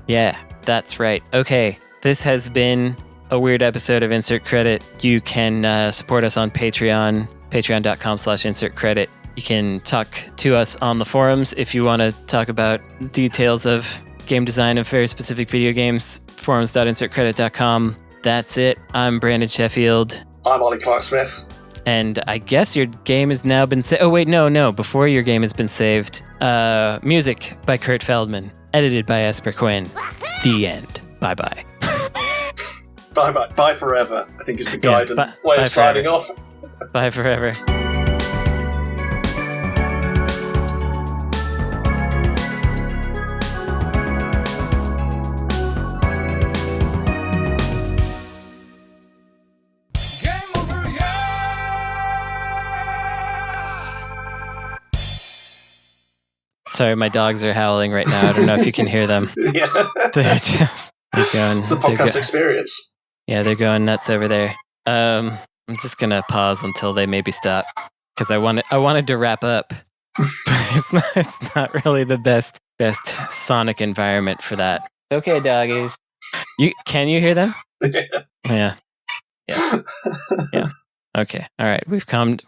Yeah, that's right. Okay, this has been a weird episode of Insert Credit. You can support us on Patreon, patreon.com/insertcredit. You can talk to us on the forums if you want to talk about details of game design of very specific video games. Forums.insertcredit.com. That's it. I'm Brandon Sheffield. I'm Ollie Clarke Smith. And I guess your game has now been saved. Oh, wait, no. Before your game has been saved, music by Kurt Feldman, edited by Esper Quinn. The end. Bye-bye. Bye-bye. Bye forever, I think is the Gaiden way of signing off. Bye forever. Sorry, my dogs are howling right now. I don't know if you can hear them. Yeah. They're going. It's the podcast experience. Yeah, they're going nuts over there. I'm just gonna pause until they maybe stop because I wanted to wrap up, but it's not really the best sonic environment for that. Okay, doggies. Can you hear them? Yeah. Yeah. Okay. All right. We've calmed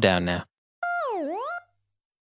down now.